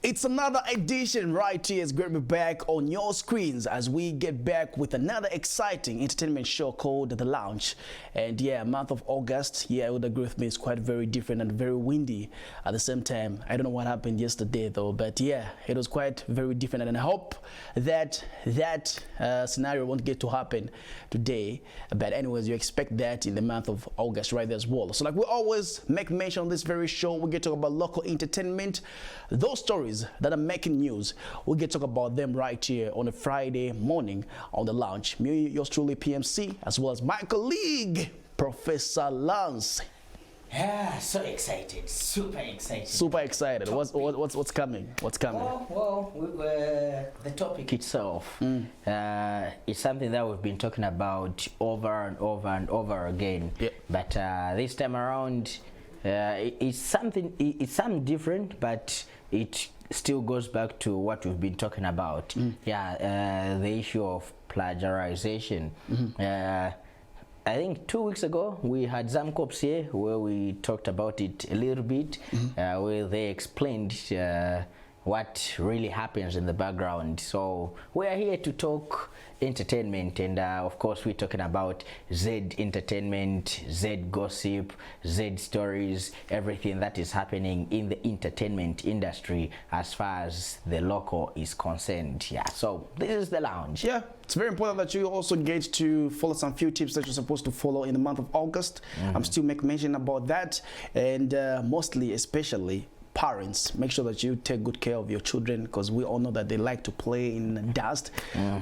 It's another edition right here. It's great to be back on your screens as we get back with another exciting entertainment show called The Lounge. And yeah, month of August, yeah, I would agree with me, it's quite very different and very windy at the same time. I don't know what happened yesterday though, but yeah, it was quite very different, and I hope that scenario won't get to happen today. But anyways, you expect that in the month of August right there as well. So like we always make mention on this very show, we get to talk about local entertainment, those stories that are making news. We get to talk about them right here on a Friday morning on The Lounge. Me, yours truly, PMC, as well as my colleague, Professor Lance. Yeah, so excited, super excited. Super excited. What's coming? What's coming? Well, the topic itself is something that we've been talking about over and over and over again. Yep. But this time around, it's something different, but it still goes back to what we've been talking about. Yeah, the issue of plagiarization. I think 2 weeks ago we had Zamcops here where we talked about it a little bit, where they explained what really happens in the background. So we are here to talk entertainment, and of course we're talking about Z entertainment, Z gossip, Z stories, everything that is happening in the entertainment industry as far as the local is concerned. Yeah, so this is The Lounge. Yeah, it's very important that you also get to follow some few tips that you're supposed to follow in the month of August. I'm still making mention about that, and mostly, especially parents, make sure that you take good care of your children, because we all know that they like to play in dust,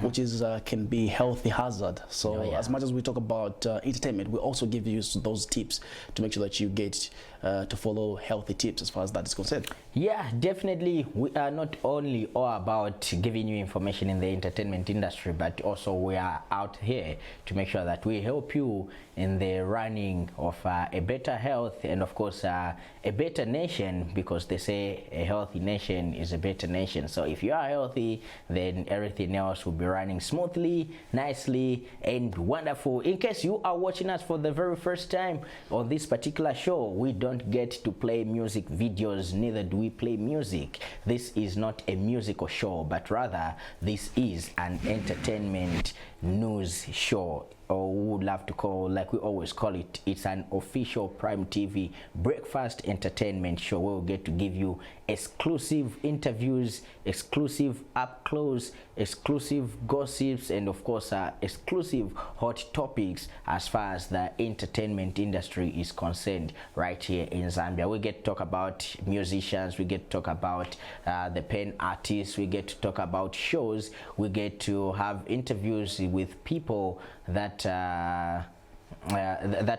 which is can be healthy hazard. So as much as we talk about entertainment, we also give you those tips to make sure that you get to follow healthy tips as far as that is concerned. Yeah, definitely. We are not only all about giving you information in the entertainment industry, but also we are out here to make sure that we help you in the running of a better health, and of course a better nation, because they say a healthy nation is a better nation. So if you are healthy, then everything else will be running smoothly, nicely, and wonderful. In case you are watching us for the very first time on this particular show, we don't get to play music videos, neither do we play music. This is not a musical show, but rather this is an entertainment news show, or we would love to call, like we always call it, it's an official Prime TV breakfast entertainment show where we'll get to give you exclusive interviews, exclusive up close, exclusive gossips, and of course exclusive hot topics as far as the entertainment industry is concerned right here in Zambia. We get to talk about musicians, we get to talk about the pen artists, we get to talk about shows, we get to have interviews with people that that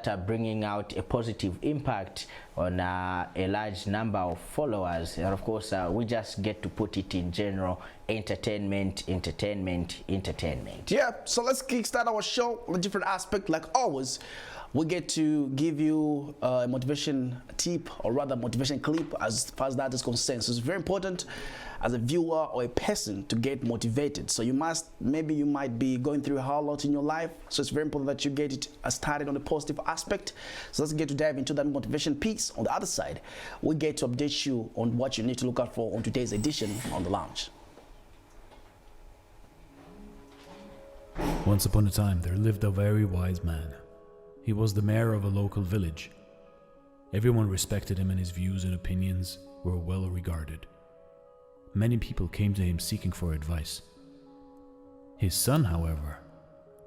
are bringing out a positive impact on a large number of followers, and of course we just get to put it in general: entertainment. Yeah, so let's kickstart our show on a different aspect. Like always, we get to give you a motivation tip, or rather motivation clip, as far as that is concerned. So it's very important as a viewer or a person to get motivated. So maybe you might be going through a whole lot in your life, so it's very important that you get it started on a positive aspect. So let's get to dive into that motivation piece. On the other side, we get to update you on what you need to look out for on today's edition on The Lounge. Once upon a time, there lived a very wise man. He was the mayor of a local village. Everyone respected him, and his views and opinions were well regarded. Many people came to him seeking for advice. His son, however,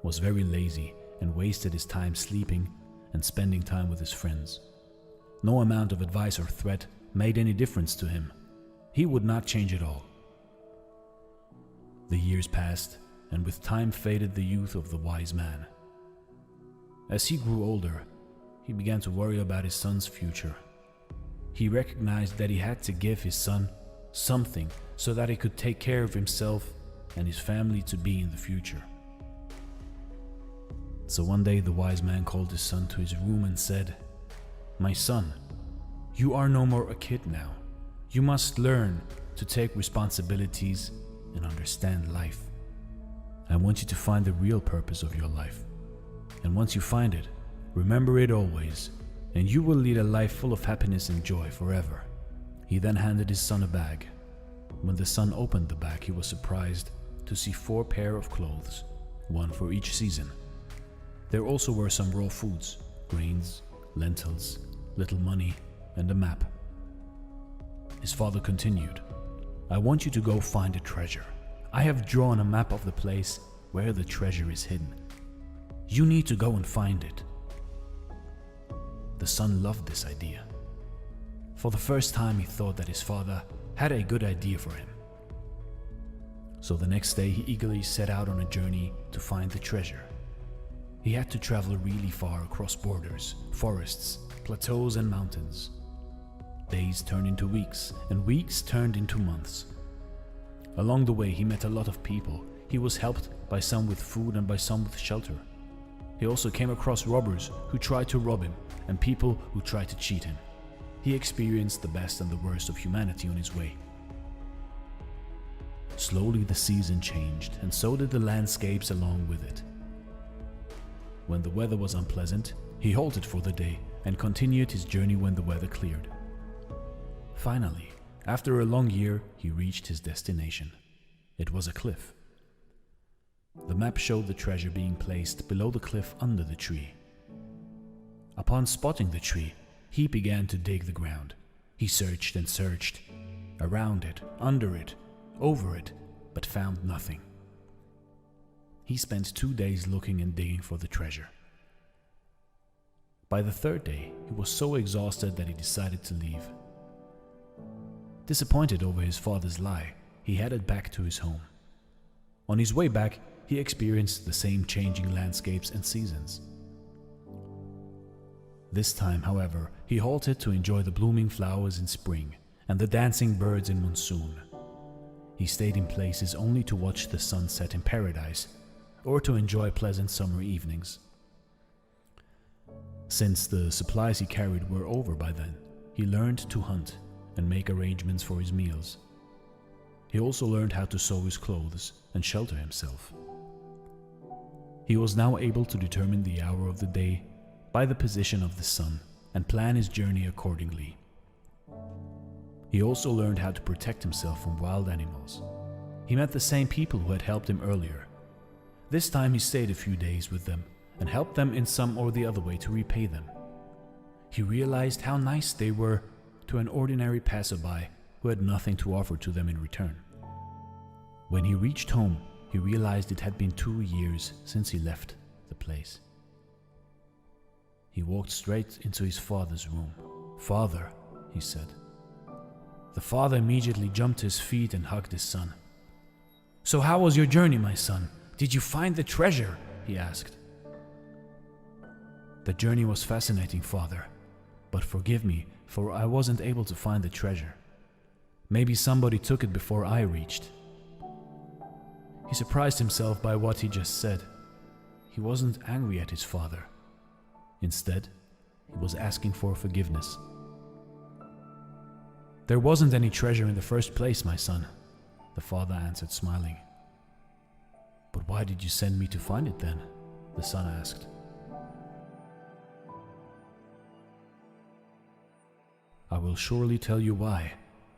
was very lazy and wasted his time sleeping and spending time with his friends. No amount of advice or threat made any difference to him. He would not change at all. The years passed, and with time faded the youth of the wise man. As he grew older, he began to worry about his son's future. He recognized that he had to give his son something so that he could take care of himself and his family to be in the future. So one day the wise man called his son to his room and said, "My son, you are no more a kid now. You must learn to take responsibilities and understand life. I want you to find the real purpose of your life. And once you find it, remember it always, and you will lead a life full of happiness and joy forever." He then handed his son a bag. When the son opened the bag, he was surprised to see 4 pairs of clothes, one for each season. There also were some raw foods, grains, lentils, little money, and a map. His father continued, "I want you to go find a treasure. I have drawn a map of the place where the treasure is hidden. You need to go and find it." The son loved this idea. For the first time, he thought that his father had a good idea for him. So the next day, he eagerly set out on a journey to find the treasure. He had to travel really far across borders, forests, plateaus, and mountains. Days turned into weeks, and weeks turned into months. Along the way, he met a lot of people. He was helped by some with food and by some with shelter. He also came across robbers who tried to rob him and people who tried to cheat him. He experienced the best and the worst of humanity on his way. Slowly the season changed, and so did the landscapes along with it. When the weather was unpleasant, he halted for the day and continued his journey when the weather cleared. Finally, after a long year, he reached his destination. It was a cliff. The map showed the treasure being placed below the cliff under the tree. Upon spotting the tree, he began to dig the ground. He searched and searched, around it, under it, over it, but found nothing. He spent 2 days looking and digging for the treasure. By the 3rd day, he was so exhausted that he decided to leave. Disappointed over his father's lie, he headed back to his home. On his way back, he experienced the same changing landscapes and seasons. This time, however, he halted to enjoy the blooming flowers in spring and the dancing birds in monsoon. He stayed in places only to watch the sun set in paradise or to enjoy pleasant summer evenings. Since the supplies he carried were over by then, he learned to hunt and make arrangements for his meals. He also learned how to sew his clothes and shelter himself. He was now able to determine the hour of the day by the position of the sun and plan his journey accordingly. He also learned how to protect himself from wild animals. He met the same people who had helped him earlier. This time he stayed a few days with them and helped them in some or the other way to repay them. He realized how nice they were to an ordinary passerby who had nothing to offer to them in return. When he reached home, he realized it had been 2 years since he left the place. He walked straight into his father's room. "Father," he said. The father immediately jumped to his feet and hugged his son. "So how was your journey, my son? Did you find the treasure?" he asked. "The journey was fascinating, father, but forgive me, for I wasn't able to find the treasure. Maybe somebody took it before I reached." He surprised himself by what he just said. He wasn't angry at his father. Instead, he was asking for forgiveness. "There wasn't any treasure in the first place, my son," the father answered, smiling. "But why did you send me to find it then?" the son asked. "I will surely tell you why,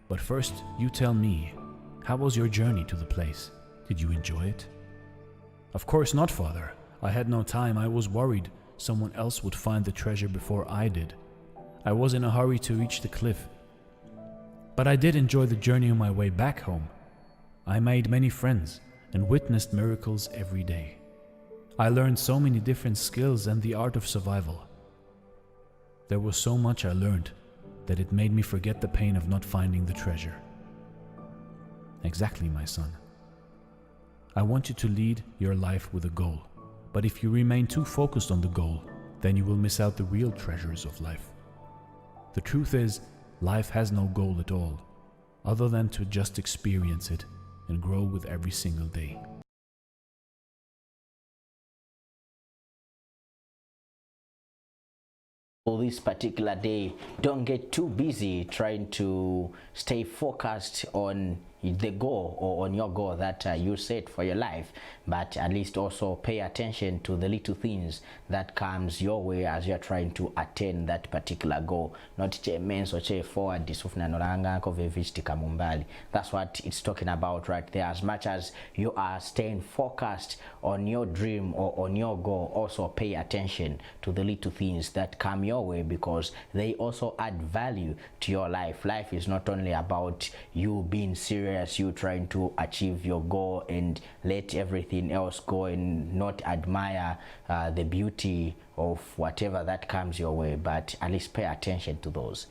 but first you tell me, how was your journey to the place? Did you enjoy it?" "Of course not, father. I had no time. I was worried someone else would find the treasure before I did. I was in a hurry to reach the cliff. But I did enjoy the journey on my way back home. I made many friends and witnessed miracles every day. I learned so many different skills and the art of survival. There was so much I learned that it made me forget the pain of not finding the treasure." "Exactly, my son. I want you to lead your life with a goal, but if you remain too focused on the goal, then you will miss out the real treasures of life. The truth is, life has no goal at all. other than to just experience it and grow with every single day. For this particular day, don't get too busy trying to stay focused on the goal or on your goal that you set for your life, but at least also pay attention to the little things that comes your way as you're trying to attain that particular goal. Not che menso che forward disufna noranga ko vevistika mumbali. That's what it's talking about right there. As much as you are staying focused on your dream or on your goal, also pay attention to the little things that come your way, because they also add value to your life. Life is not only about you being serious, you trying to achieve your goal and let everything else go and not admire the beauty of whatever that comes your way, but at least pay attention to those.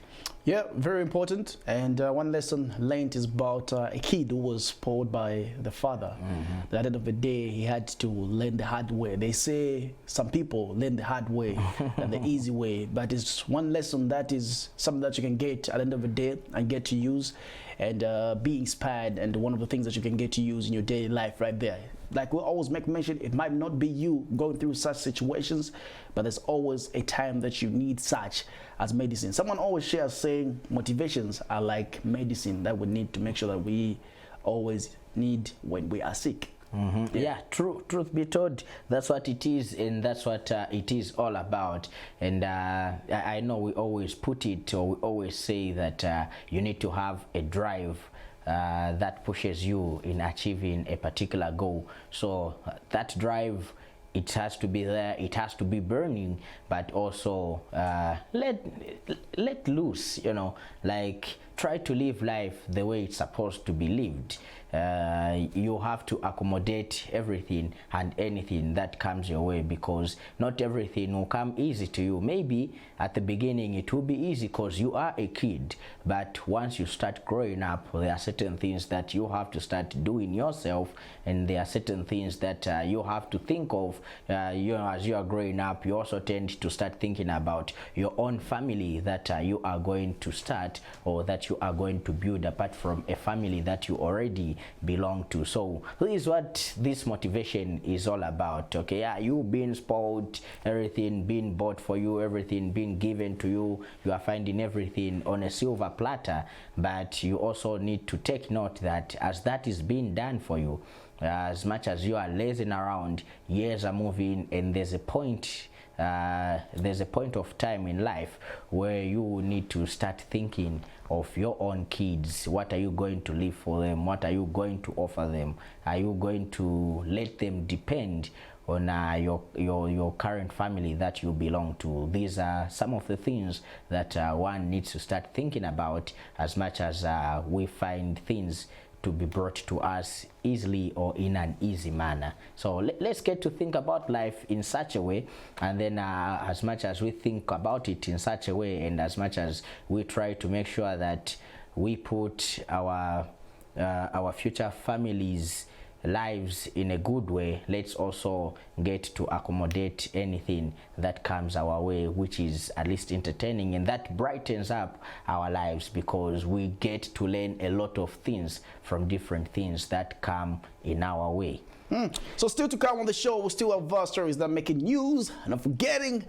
Yeah, very important. And one lesson learned is about a kid who was spoiled by the father. At the end of the day, he had to learn the hard way. They say some people learn the hard way than the easy way, but it's one lesson that is something that you can get at the end of the day and get to use and be inspired, and one of the things that you can get to use in your daily life right there. Like we always make mention, it might not be you going through such situations, but there's always a time that you need such as medicine. Someone always shares saying motivations are like medicine that we need to make sure that we always need when we are sick. Yeah, truth be told, that's what it is, and that's what it is all about. And I know we always put it, or we always say that you need to have a drive that pushes you in achieving a particular goal. So that drive, it has to be there, it has to be burning, but also let loose, you know, like try to live life the way it's supposed to be lived. You have to accommodate everything and anything that comes your way, because not everything will come easy to you. Maybe at the beginning it will be easy because you are a kid, but once you start growing up, there are certain things that you have to start doing yourself, and there are certain things that you have to think of. You know, as you are growing up, you also tend to start thinking about your own family that you are going to start, or that you are going to build apart from a family that you already belong to. So this is what this motivation is all about. Okay, yeah, you being spoiled, everything being bought for you, everything being given to you, you are finding everything on a silver platter, but you also need to take note that as that is being done for you, as much as you are lazing around, years are moving, and there's a point of time in life where you need to start thinking of your own kids. What are you going to leave for them? What are you going to offer them? Are you going to let them depend on your current family that you belong to? These are some of the things that one needs to start thinking about, as much as we find things to be brought to us easily or in an easy manner. So let's get to think about life in such a way, and then as much as we think about it in such a way, and as much as we try to make sure that we put our future families' lives in a good way, let's also get to accommodate anything that comes our way, which is at least entertaining, and that brightens up our lives, because we get to learn a lot of things from different things that come in our way. So still to come on the show, we still have stories that are making news, and not forgetting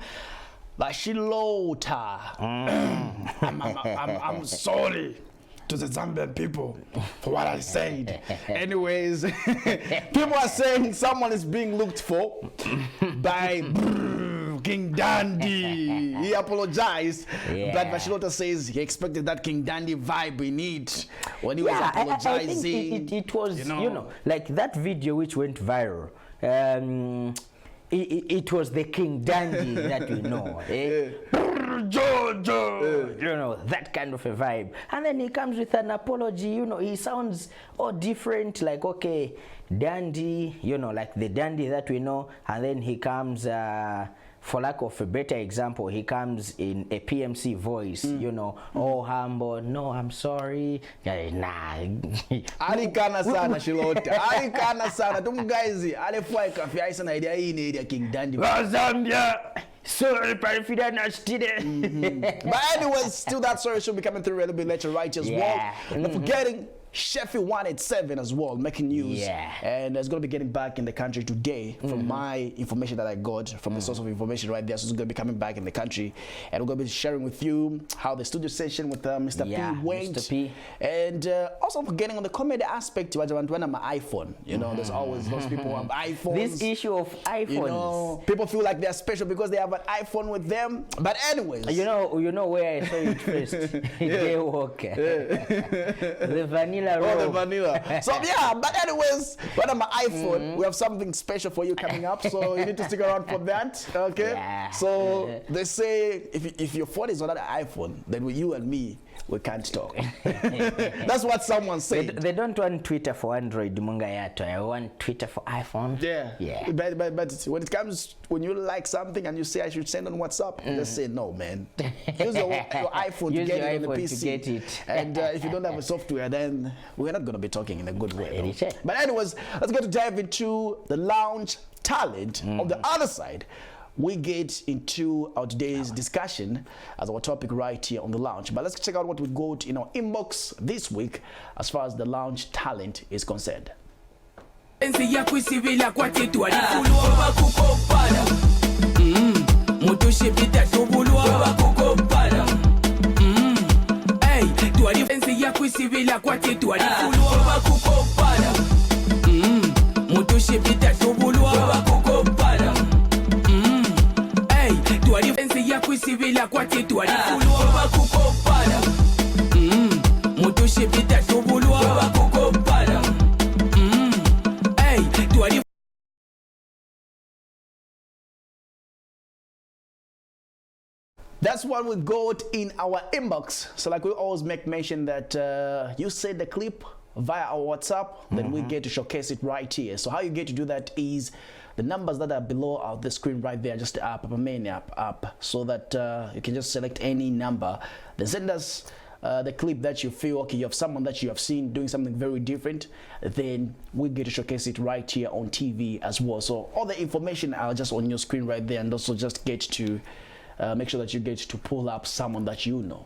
Bashilota. I'm sorry to the Zambian people for what I said. Anyways, people are saying someone is being looked for by King Dandy. He apologized, but Bashilota says he expected that King Dandy vibe in it when he was apologizing. I think it was, you know, like that video which went viral. It was the King Dandy that we know. Jojo, you know, that kind of a vibe. And then he comes with an apology, you know, he sounds all different, like, okay, Dandy, you know, like the Dandy that we know, and then he comes, for lack of a better example, he comes in a PMC voice, you know, oh, humble, no, I'm sorry. Nah. Alikana sana Shilota. Alikana sana. Tum guys, alifua kafi aisa na idea hii ni idea King Dandy. Zambia. Sorry, but if you don't know, But anyways, still that story should be coming through a little bit later right as well. Not forgetting Sheffield 187 as well, making news. And it's going to be getting back in the country today from my information that I got from the source of information right there. So it's going to be coming back in the country. And we're going to be sharing with you how the studio session with Mr. P went. Mr. P. And also forgetting on the comedy aspect, when I'm my iPhone. You know, there's always those people who have iPhones. This issue of iPhones. You know, people feel like they're special because they have an iPhone with them. But anyways. You know where I saw it first? Jay Walker. The vanilla. Oh, the vanilla. So yeah, but anyways, when I'm an iPhone, we have something special for you coming up, so you need to stick around for that. Okay. So they say if your phone is not an iPhone, then with you and me, we can't talk. That's what someone said. They don't want Twitter for Android, I want Twitter for iPhone. Yeah. But when it comes, when you like something and you say I should send on WhatsApp, just say no, man. Use your iPhone to get it on the PC. To get it. And if you don't have a software, then we're not going to be talking in a good way. But anyways, let's go to dive into the lounge talent. On the other side, we get into our today's discussion as our topic right here on the lounge. But let's check out what we got in our inbox this week as far as the lounge talent is concerned. That's what we got in our inbox. So like we always make mention that you send the clip via our WhatsApp, then we get to showcase it right here. So how you get to do that is the numbers that are below the screen right there, just the app, main app, so that you can just select any number. Then send us the clip that you feel, okay, you have someone that you have seen doing something very different, then we get to showcase it right here on TV as well. So all the information are just on your screen right there, and also just get to make sure that you get to pull up someone that you know.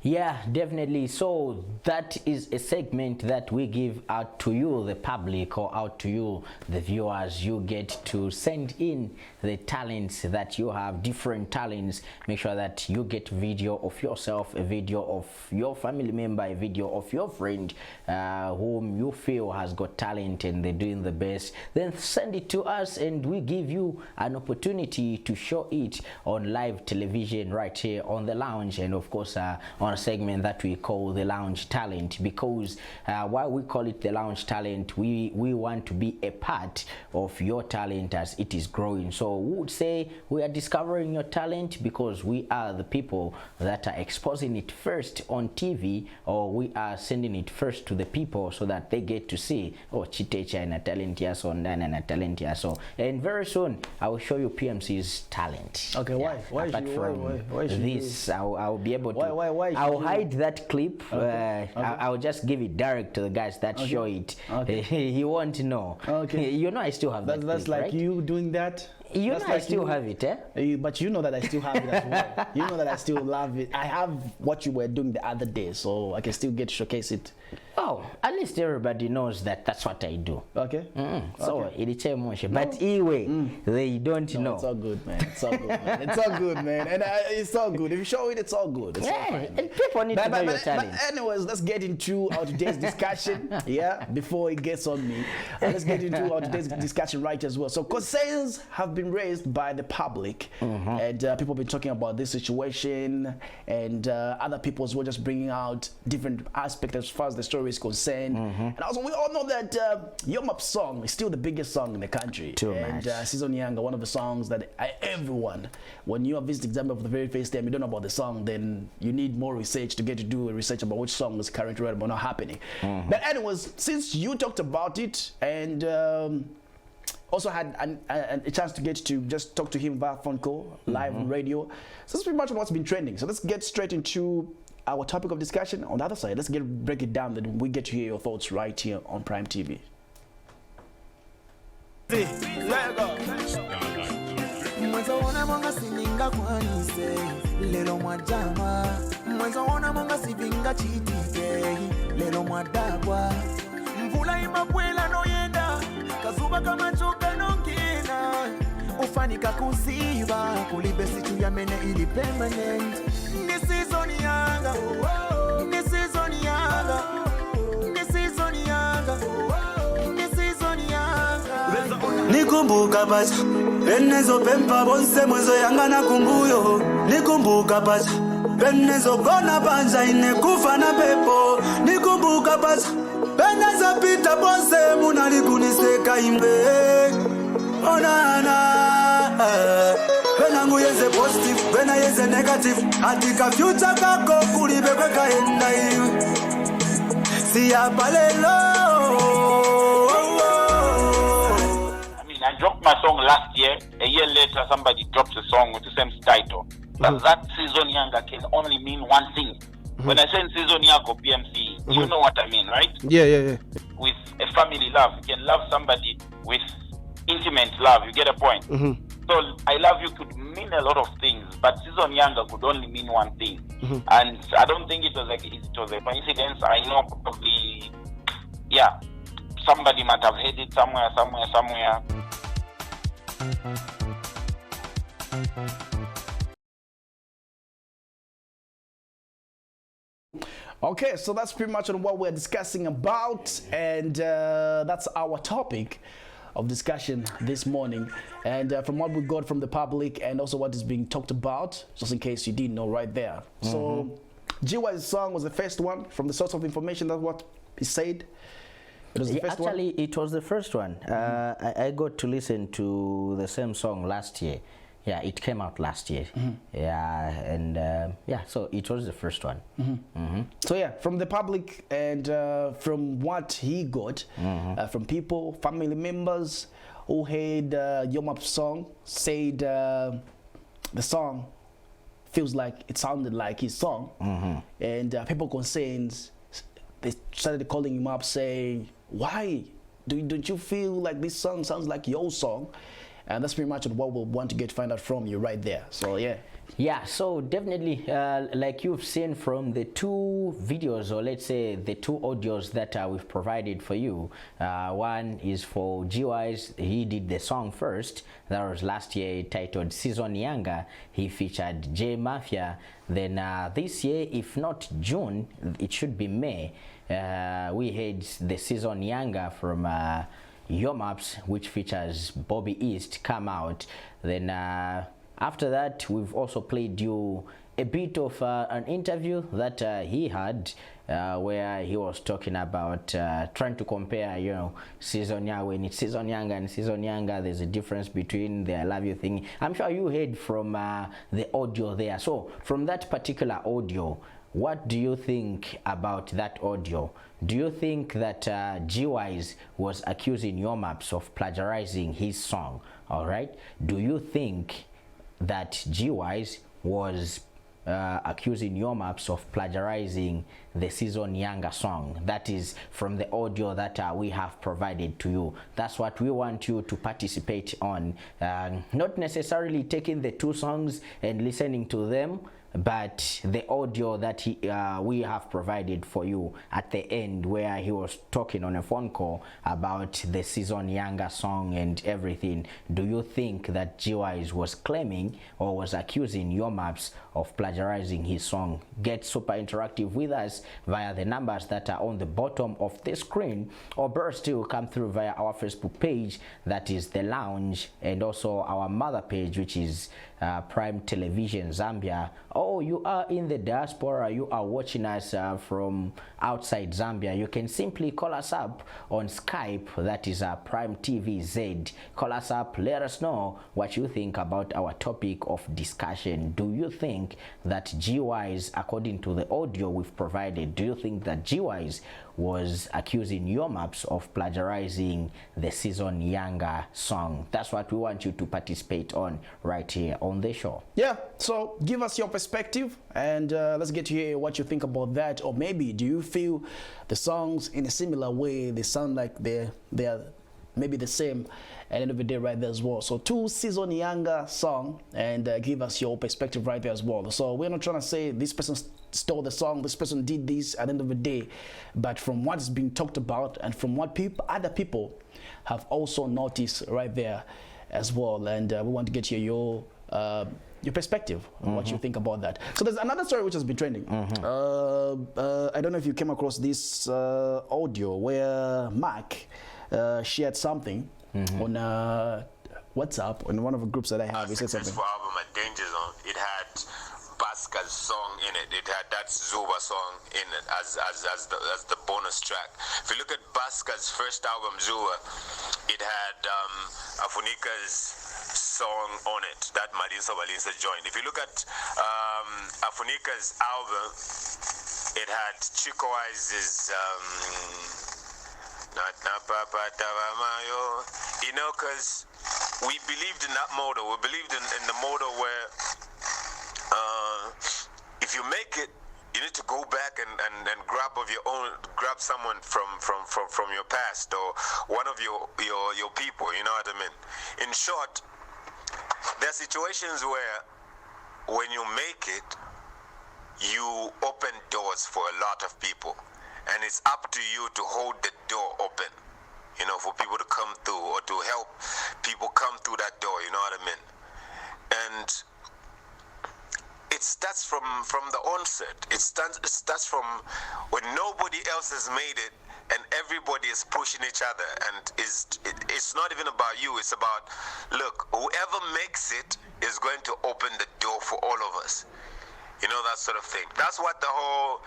Yeah, definitely. So that is a segment that we give out to you, the public, or out to you, the viewers. You get to send in the talents that you have, different talents. Make sure that you get video of yourself, a video of your family member, a video of your friend whom you feel has got talent and they're doing the best. Then send it to us and we give you an opportunity to show it on live television right here on the lounge, and of course on a segment that we call the lounge talent, because why we call it the lounge talent, we want to be a part of your talent as it is growing. So we would say we are discovering your talent because we are the people that are exposing it first on TV, or we are sending it first to the people so that they get to see, oh, Chitecha and a talent here, so and a talent here. So, and very soon I will show you PMC's talent. Okay, why? Why apart from this, I'll be able to. Why I'll hide that clip. I'll just give it direct to the guys that show it. He won't know. You know, I still have that. That's clip, like right? you doing that. You know, like I still have it, eh? But you know that I still have it as well. You know that I still love it. I have what you were doing the other day, so I can still get to showcase it. Oh, at least everybody knows that that's what I do. Okay. So it's emotion, but anyway, they don't know. It's all good, man. It's all good, man. It's all good, man. And it's all good. If you show it, it's all good. It's all fine, and people need to know your talent. But anyways, let's get into our today's discussion. Before it gets on me, let's get into our today's discussion right as well. So concerns have been raised by the public, and people have been talking about this situation, and other people as well, just bringing out different aspects as far as the story is concerned. And also, we all know that Yomap song is still the biggest song in the country. And Season Younger, one of the songs that everyone, when you are visiting Zambia for the very first time, you don't know about the song, then you need more research to get to do a research about which song is currently right about not happening. But anyways, since you talked about it and also had a chance to get to just talk to him via phone call, live on radio, so that's pretty much what's been trending. So let's get straight into our topic of discussion. On the other side, let's break it down, then we get to hear your thoughts right here on Prime TV. mwezo ona monga sininga kwanise lelo mwajama mwezo ona monga sivinga chitike lelo mwadabwa mvula imabwela noyenda kazuba kama chuka nongina ufanika kuziba kulibe situ ya mene ili permanent ni season yanga ni season yanga ni season yanga ni season yanga nikumbuka pacha penezo pempa bonse mwezo yanga na kumbuyo nikumbuka pacha penezo kona panja inekufa na pepo nikumbuka pacha penezo pita bonse munalikuniseka imbe onana penangu yeze positive pena yeze negative atika future kako kulibe kwekaenda iwe siya palelo. I dropped my song last year. A year later, somebody drops a song with the same title. But that season younger can only mean one thing. When I say season younger PMC, you know what I mean, right? Yeah. With a family love, you can love somebody with intimate love. You get a point? So I love you could mean a lot of things, but season younger could only mean one thing. And I don't think it was a coincidence. I know probably, yeah, somebody might have heard it somewhere. Okay, so that's pretty much on what we're discussing about, and that's our topic of discussion this morning. And from what we got from the public and also what is being talked about, just in case you didn't know right there. So GY's song was the first one from the source of information. That's what he said. It was the first Actually, one? it was the first one. I got to listen to the same song last year. Yeah, it came out last year. Yeah, and yeah, so it was the first one. So yeah, from the public and from what he got from people, family members who heard Yomap's song, said the song feels like it sounded like his song. And people concerned, they started calling him up saying, why don't you feel like this song sounds like your song? And that's pretty much what we'll want to find out from you right there. So yeah, so definitely like you've seen from the two videos, or let's say the two audios that we've provided for you. One is for GY's. He did the song first. That was last year, titled Season Younger. He featured J Mafia. Then this year, if not June, it should be May. We had the Season Younger from Your Maps, which features Bobby East, come out. Then after that, we've also played you a bit of an interview that he had where he was talking about trying to compare, you know, Season Younger. When it's Season Younger and Season Younger, there's a difference between the I love you thing. I'm sure you heard from the audio there. So from that particular audio, what do you think about that audio? Do you think that GY's was accusing Your Maps of plagiarizing his song? All right. Do you think that GY's was accusing Your Maps of plagiarizing the Season Younger song? That is from the audio that we have provided to you. That's what we want you to participate on. Not necessarily taking the two songs and listening to them, but the audio that we have provided for you at the end, where he was talking on a phone call about the Season Younger song and everything. Do you think that GY's was claiming or was accusing Your Maps of plagiarizing his song? Get super interactive with us via the numbers that are on the bottom of the screen, or better still, come through via our Facebook page, that is The Lounge, and also our mother page, which is Prime Television Zambia. Oh, you are in the diaspora, you are watching us from outside Zambia, you can simply call us up on Skype, that is Prime TV Z. Call us up, let us know what you think about our topic of discussion. Do you think that GY's, according to the audio we've provided, do you think that GY's was accusing Your Maps of plagiarizing the Season Younger song? That's what we want you to participate on right here on the show. Yeah, so give us your perspective and let's get to hear what you think about that. Or maybe do you feel the songs in a similar way, they sound like they're maybe the same at the end of the day right there as well. So 2 season younger song, and give us your perspective right there as well. So we're not trying to say this person stole the song, this person did this at the end of the day, but from what's being talked about and from what other people have also noticed right there as well. And we want to get your perspective on what you think about that. So there's another story which has been trending. I don't know if you came across this audio where Mark shared something on WhatsApp, on one of the groups that I have. He said something. For album at Danger Zone, it had Baska's song in it. It had that Zuba song in it as the bonus track. If you look at Baska's first album, Zuba, it had Afunika's song on it, that Malinsa joined. If you look at Afunika's album, it had Chico Wise's you know, because we believed in that model. We believed in the model where if you make it, you need to go back and grab someone from your past or one of your people, you know what I mean? In short, there are situations where when you make it, you open doors for a lot of people, and it's up to you to hold the door open, you know, for people to come through or to help people come through that door, you know what I mean? And it starts from the onset. It starts from when nobody else has made it and everybody is pushing each other, and it's not even about you. It's about, look, whoever makes it is going to open the door for all of us, you know, that sort of thing. That's what the whole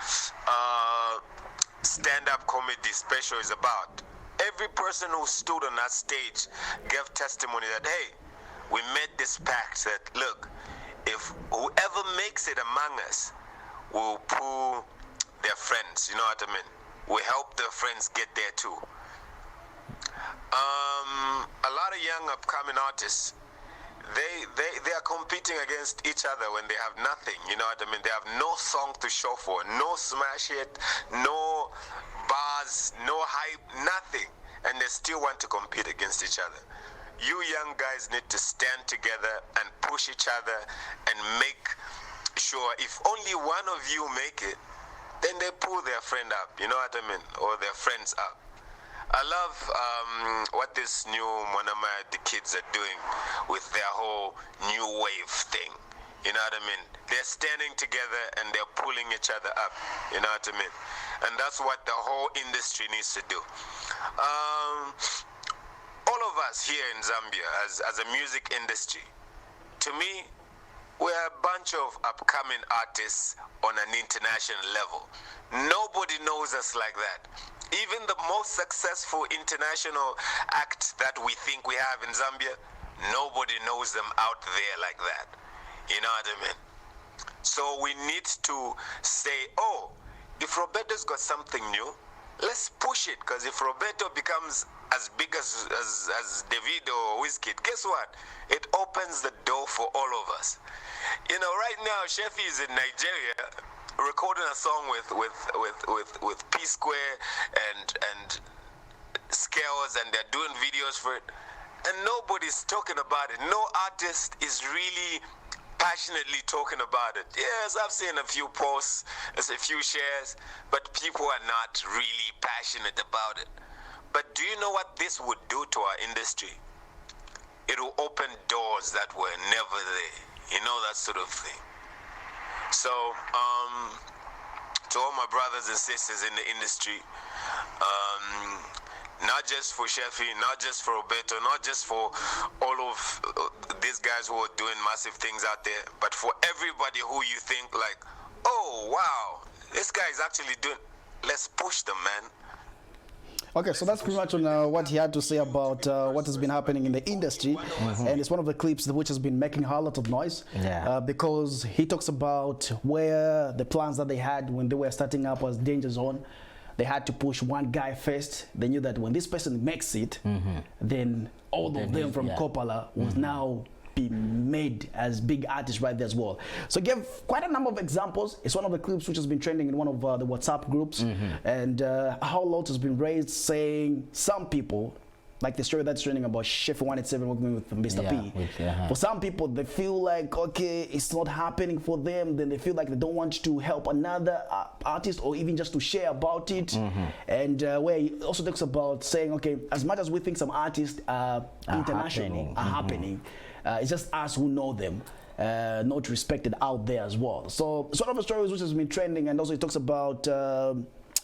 stand-up comedy special is about. Every person who stood on that stage gave testimony that, hey, we made this pact that, look, if whoever makes it among us will pull their friends, you know what I mean? We help their friends get there too. A lot of young upcoming artists, they are competing against each other when they have nothing, you know what I mean? They have no song to show for, no smash hit, no bars, no hype, nothing, and they still want to compete against each other. You young guys need to stand together and push each other and make sure if only one of you make it, then they pull their friend up, you know what I mean, or their friends up. I love what this new Monama, the kids are doing with their whole new wave thing, you know what I mean? They're standing together and they're pulling each other up, you know what I mean? And that's what the whole industry needs to do. All of us here in Zambia, as a music industry, to me, we're a bunch of upcoming artists on an international level. Nobody knows us like that. Even the most successful international act that we think we have in Zambia, nobody knows them out there like that. You know what I mean? So we need to say, oh, if Roberto's got something new, let's push it, because if Roberto becomes as big as Davido or Wizkid, guess what? It opens the door for all of us. You know, right now, Shefi is in Nigeria recording a song with P Square and Skales, and they're doing videos for it, and nobody's talking about it. No artist is really passionately talking about it. Yes, I've seen a few posts, there's a few shares, but people are not really passionate about it. But do you know what this would do to our industry? It will open doors that were never there, you know, that sort of thing. So, to all my brothers and sisters in the industry, not just for Shefi, not just for Roberto, not just for all of these guys who are doing massive things out there, but for everybody who you think like, oh, wow, this guy is actually doing, let's push them, man. Okay, so that's pretty much on what he had to say about what has been happening in the industry, and it's one of the clips which has been making a lot of noise, because he talks about where the plans that they had when they were starting up was Danger Zone. They had to push one guy first. They knew that when this person makes it, then all of them from Kopala will now be made as big artists right there as well. So give quite a number of examples. It's one of the clips which has been trending in one of the WhatsApp groups, and a whole lot has been raised saying some people like the story that's trending about Chef 187 working with Mr. P. For some people, they feel like, okay, it's not happening for them. Then they feel like they don't want to help another artist or even just to share about it. And where he also talks about saying, okay, as much as we think some artists are international, happening, it's just us who know them. Not respected out there as well. So sort of a story which has been trending, and also it talks about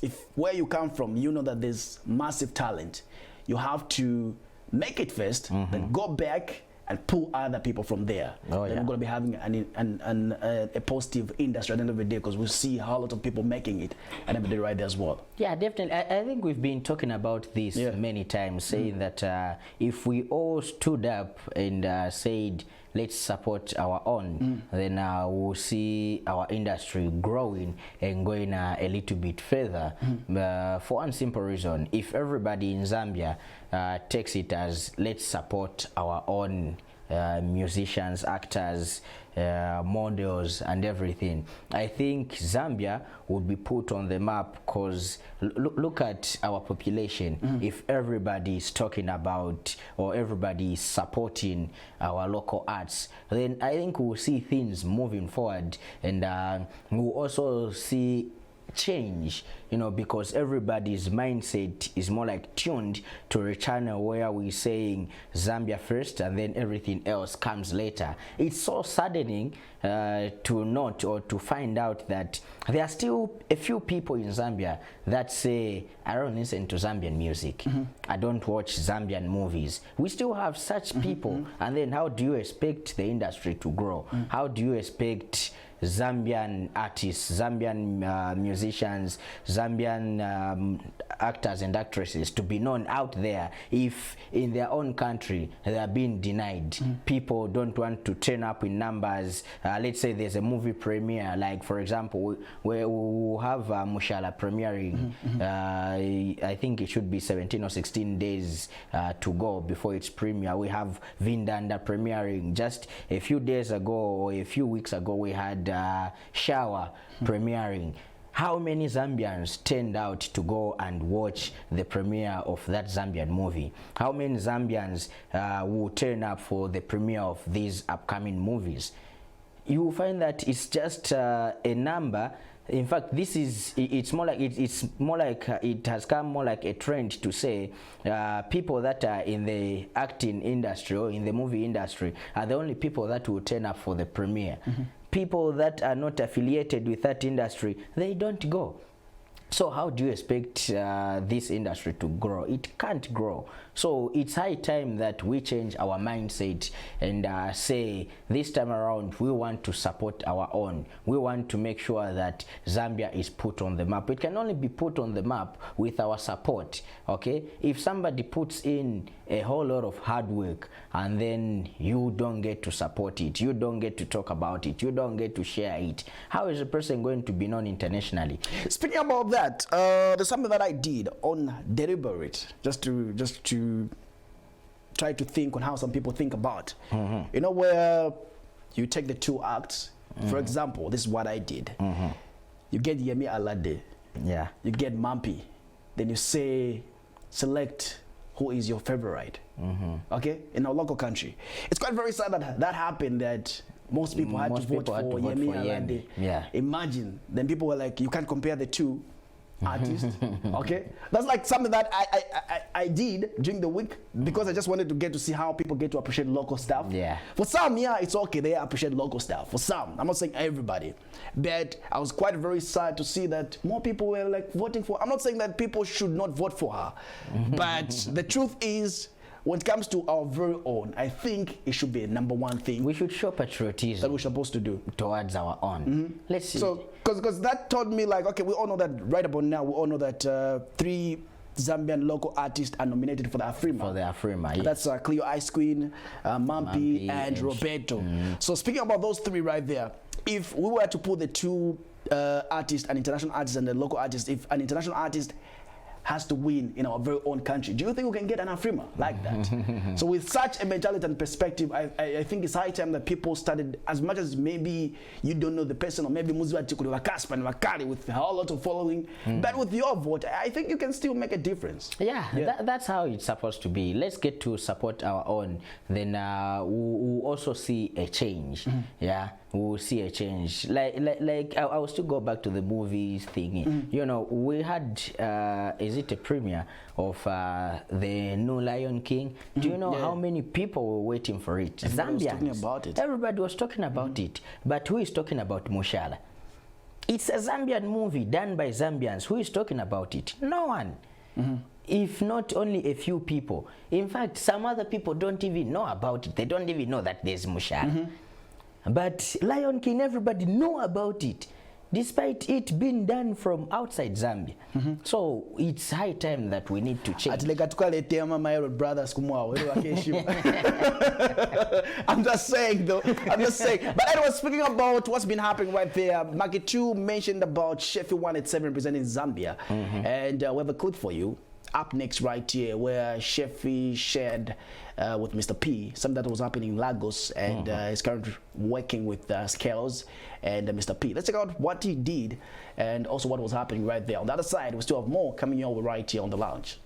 if where you come from, you know that there's massive talent. You have to make it first, then go back and pull other people from there. Then we're going to be having a positive industry at the end of the day, because we see how a lot of people making it and every day right there as well. Yeah, definitely. I think we've been talking about this many times, saying that if we all stood up and said, let's support our own, then we'll see our industry growing and going a little bit further. For one simple reason, if everybody in Zambia takes it as let's support our own musicians, actors, models and everything, I think Zambia would be put on the map, because look at our population. If everybody is talking about or everybody is supporting our local arts, then I think we'll see things moving forward, and we'll also see change, you know, because everybody's mindset is more like tuned to a channel where we're saying Zambia first and then everything else comes later. It's so saddening to note or to find out that there are still a few people in Zambia that say, I don't listen to Zambian music, I don't watch Zambian movies. We still have such people, and then how do you expect the industry to grow? How do you expect Zambian artists, Zambian musicians, Zambian actors and actresses to be known out there if in their own country they are being denied? People don't want to turn up in numbers. Let's say there's a movie premiere, like for example, where we have Mushala premiering. I think it should be 17 or 16 days to go before its premiere. We have Vindanda premiering. Just a few days ago or a few weeks ago, we had Shower premiering. How many Zambians turned out to go and watch the premiere of that Zambian movie? How many Zambians will turn up for the premiere of these upcoming movies? You will find that it's just a number. In fact, this is, it's more like it has come more like a trend to say people that are in the acting industry or in the movie industry are the only people that will turn up for the premiere. People that are not affiliated with that industry, they don't go. So how do you expect this industry to grow? It can't grow. So it's high time that we change our mindset and say, this time around, we want to support our own. We want to make sure that Zambia is put on the map. It can only be put on the map with our support, okay? If somebody puts in a whole lot of hard work and then you don't get to support it, you don't get to talk about it, you don't get to share it, how is a person going to be known internationally? Speaking about that, there's something that I did on Deliberate, just to try to think on how some people think about. You know, where you take the two acts. For example, this is what I did. You get Yemi Alade, you get Mampi, then you say, select who is your favorite. Okay, in our local country, it's quite very sad that that happened. That most people had to vote for Yemi Alade. Imagine, then people were like, you can't compare the two artists. Okay, that's like something that I did during the week, because I just wanted to get to see how people get to appreciate local stuff. For some, it's okay, they appreciate local stuff. For some, I'm not saying everybody, but I was quite very sad to see that more people were like voting for. I'm not saying that people should not vote for her, but the truth is, when it comes to our very own, I think it should be a #1 thing. We should show patriotism that we're supposed to do towards our own. Let's see. So, because that told me, like, okay, we all know that right about now, we all know that 3 Zambian local artists are nominated for the Afrima. For the Afrima, yes. That's Cleo Ice Queen, Mampi, and Roberto. So speaking about those 3 right there, if we were to put the 2 artists, an international artist and a local artist, if an international artist has to win in our very own country. Do you think we can get an Afrima like that? So with such a mentality and perspective, I think it's high time that people started, as much as maybe you don't know the person, or maybe Muziwati could Kaspa and Wakari with a whole lot of following, but with your vote, I think you can still make a difference. Yeah, that's how it's supposed to be. Let's get to support our own, then we'll also see a change. Yeah, we'll see a change. Like I will still go back to the movies thingy. You know, we had is it a premiere of the new Lion King? Do you know how many people were waiting for it? Everybody was talking about it. Everybody was talking about it, but who is talking about Mushala? It's a Zambian movie done by Zambians. Who is talking about it? No one. If not only a few people. In fact, some other people don't even know about it. They don't even know that there's Mushala. But Lion King, everybody know about it, despite it being done from outside Zambia. So it's high time that we need to change. I'm just saying though, But anyway, speaking about what's been happening right there, Market 2 mentioned about Sheffield 187 representing Zambia. And we have a clip for you up next right here, where Sheffield shared with Mr. P something that was happening in Lagos, and he's currently working with Skales and Mr. P. Let's check out what he did and also what was happening right there. On the other side, we still have more coming your way right here on the lounge.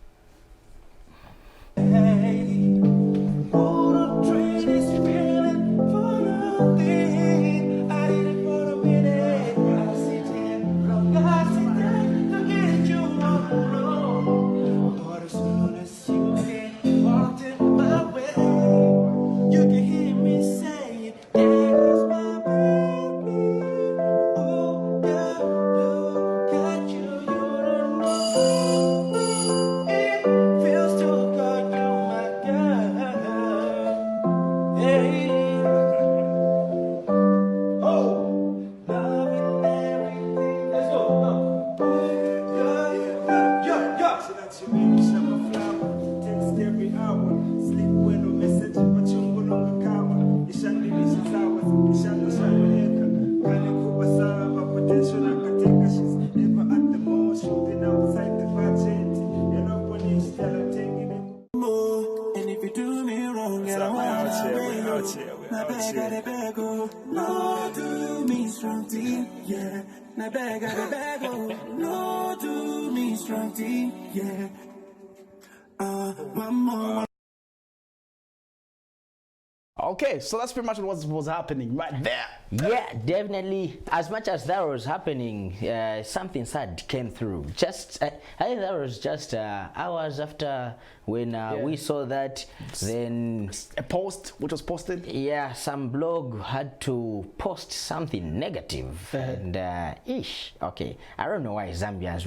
Okay, so that's pretty much what was happening right there. Yeah, definitely. As much as that was happening, something sad came through. Just, I think that was just hours after when we saw that. Then a post which was posted. Yeah, some blog had to post something negative, and okay, I don't know why Zambians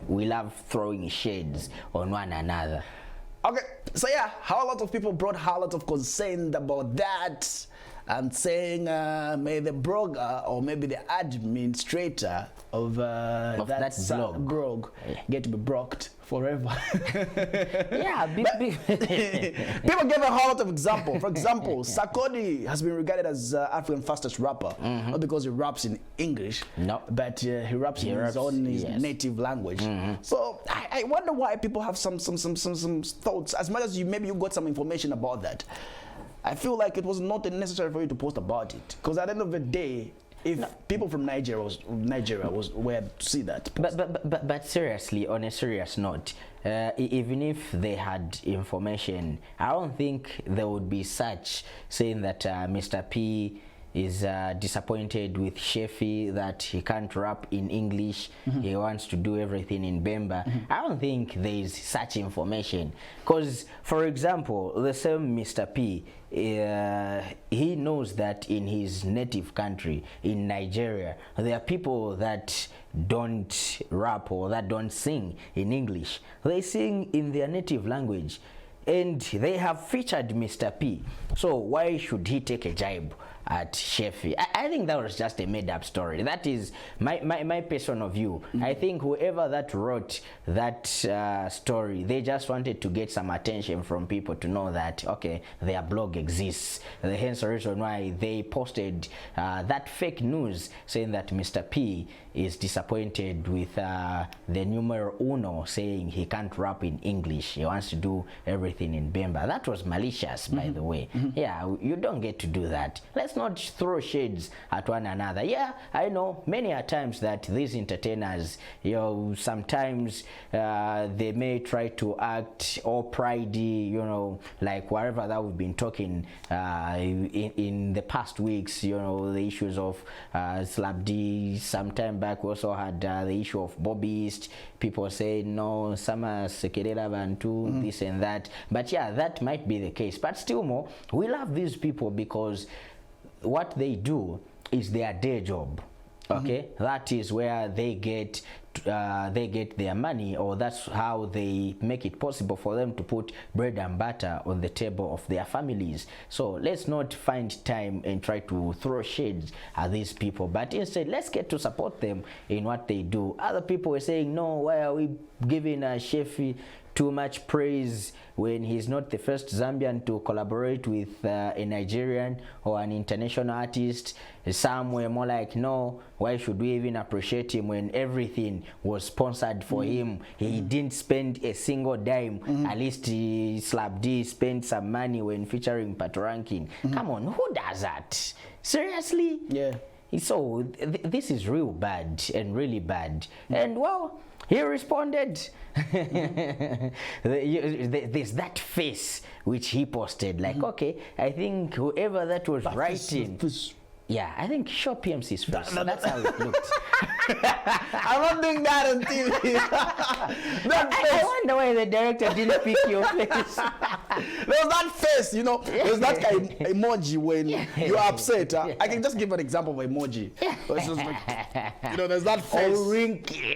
we love throwing shades on one another. Okay, so yeah, how a lot of people brought a lot of concern about that, and saying may the blogger or maybe the administrator of that blog get to be blocked forever. Yeah, people gave a whole lot of examples. For example, Sarkodie has been regarded as African fastest rapper, not because he raps in English, but he raps in his own native language. So I wonder why people have some thoughts. As much as maybe you got some information about that, I feel like it was not necessary for you to post about it, because at the end of the day, if people from Nigeria were to see that. But seriously, on a serious note, even if they had information, I don't think there would be such saying that Mr. P is disappointed with Shefi, that he can't rap in English, he wants to do everything in Bemba. I don't think there is such information, because, for example, the same Mr. P, he knows that in his native country, in Nigeria, there are people that don't rap or that don't sing in English. They sing in their native language, and they have featured Mr. P. So why should he take a jibe at Sheffield. I think that was just a made-up story. That is my personal view. I think whoever that wrote that story, they just wanted to get some attention from people to know that, okay, their blog exists. Hence the reason why they posted that fake news saying that Mr. P is disappointed with the numero uno, saying he can't rap in English. He wants to do everything in Bemba. That was malicious, by the way. Yeah, you don't get to do that. Let's not throw shades at one another. Yeah, I know many a times that these entertainers, you know, sometimes they may try to act all pridey, you know, like whatever that we've been talking in the past weeks, you know, the issues of Slap D. Sometime back we also had the issue of Bobbyist. People say no, Sama Sekerera Bantu, this and that. But yeah, that might be the case. But still more, we love these people because what they do is their day job. Okay, that is where they get their money, or that's how they make it possible for them to put bread and butter on the table of their families. So let's not find time and try to throw shades at these people, but instead let's get to support them in what they do. Other people were saying, no, why are we giving Shefi too much praise when he's not the first Zambian to collaborate with a Nigerian or an international artist? Some were more like, no, why should we even appreciate him when everything was sponsored for him? He didn't spend a single dime. At least Slap D spent some money when featuring Patoranking. Come on, who does that? Seriously? Yeah. So this is real bad and really bad. And well, he responded. There's that face which he posted, like, okay, I think whoever that was writing, yeah, I think show PMC's face. That's how it looked. I'm not doing that on TV. I wonder why the director didn't pick your face. There's that face, you know, there's that kind of emoji when you're upset. I can just give an example of emoji. It's just like, you know, there's that face. Oh, wrinkly.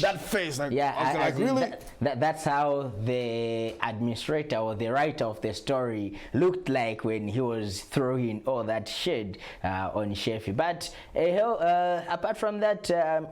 That face, like, yeah, like really? That's how the administrator or the writer of the story looked like when he was throwing all that shade on Shefi. But apart from that,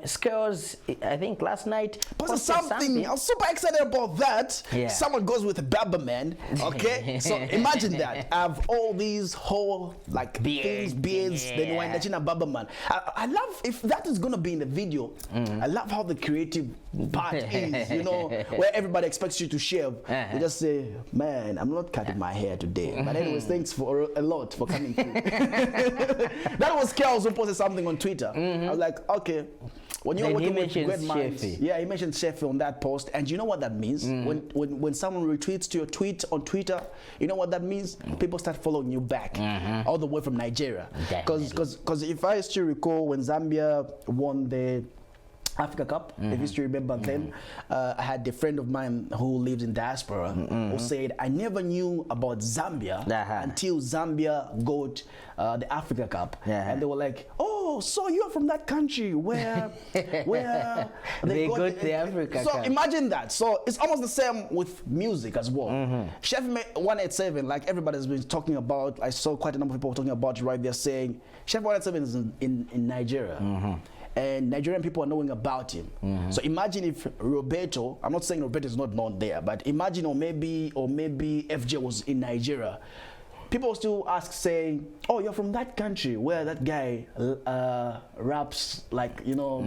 Skales, I think last night posted something. I was super excited about that. Yeah. Someone goes with a Baba man, okay? So imagine that. I have all these whole like beards, then when that's in a Baba man. I love, if that is gonna be in the video, I love how the creative part is, you know, where everybody expects you to shave. You just say, man, I'm not cutting my hair today. But anyways, thanks for a lot for coming through. That was Skales who posted something on Twitter. I was like, okay, when you're working with great minds, yeah, he mentioned Shefi on that post, and you know what that means? When someone retweets to your tweet on Twitter, you know what that means? People start following you back, all the way from Nigeria. Because if I still recall when Zambia won the Africa Cup, if you still remember then, I had a friend of mine who lives in diaspora who said, I never knew about Zambia until Zambia got the Africa Cup. And they were like, oh, so you're from that country where they got the Africa Cup. So imagine that. So it's almost the same with music as well. Chef 187, like everybody's been talking about, I saw quite a number of people talking about it right there, saying Chef 187 is in Nigeria. And Nigerian people are knowing about him. So imagine if Roberto, I'm not saying Roberto is not known there, but imagine or maybe FJ was in Nigeria. People still ask, saying, oh, you're from that country where that guy raps, like, you know,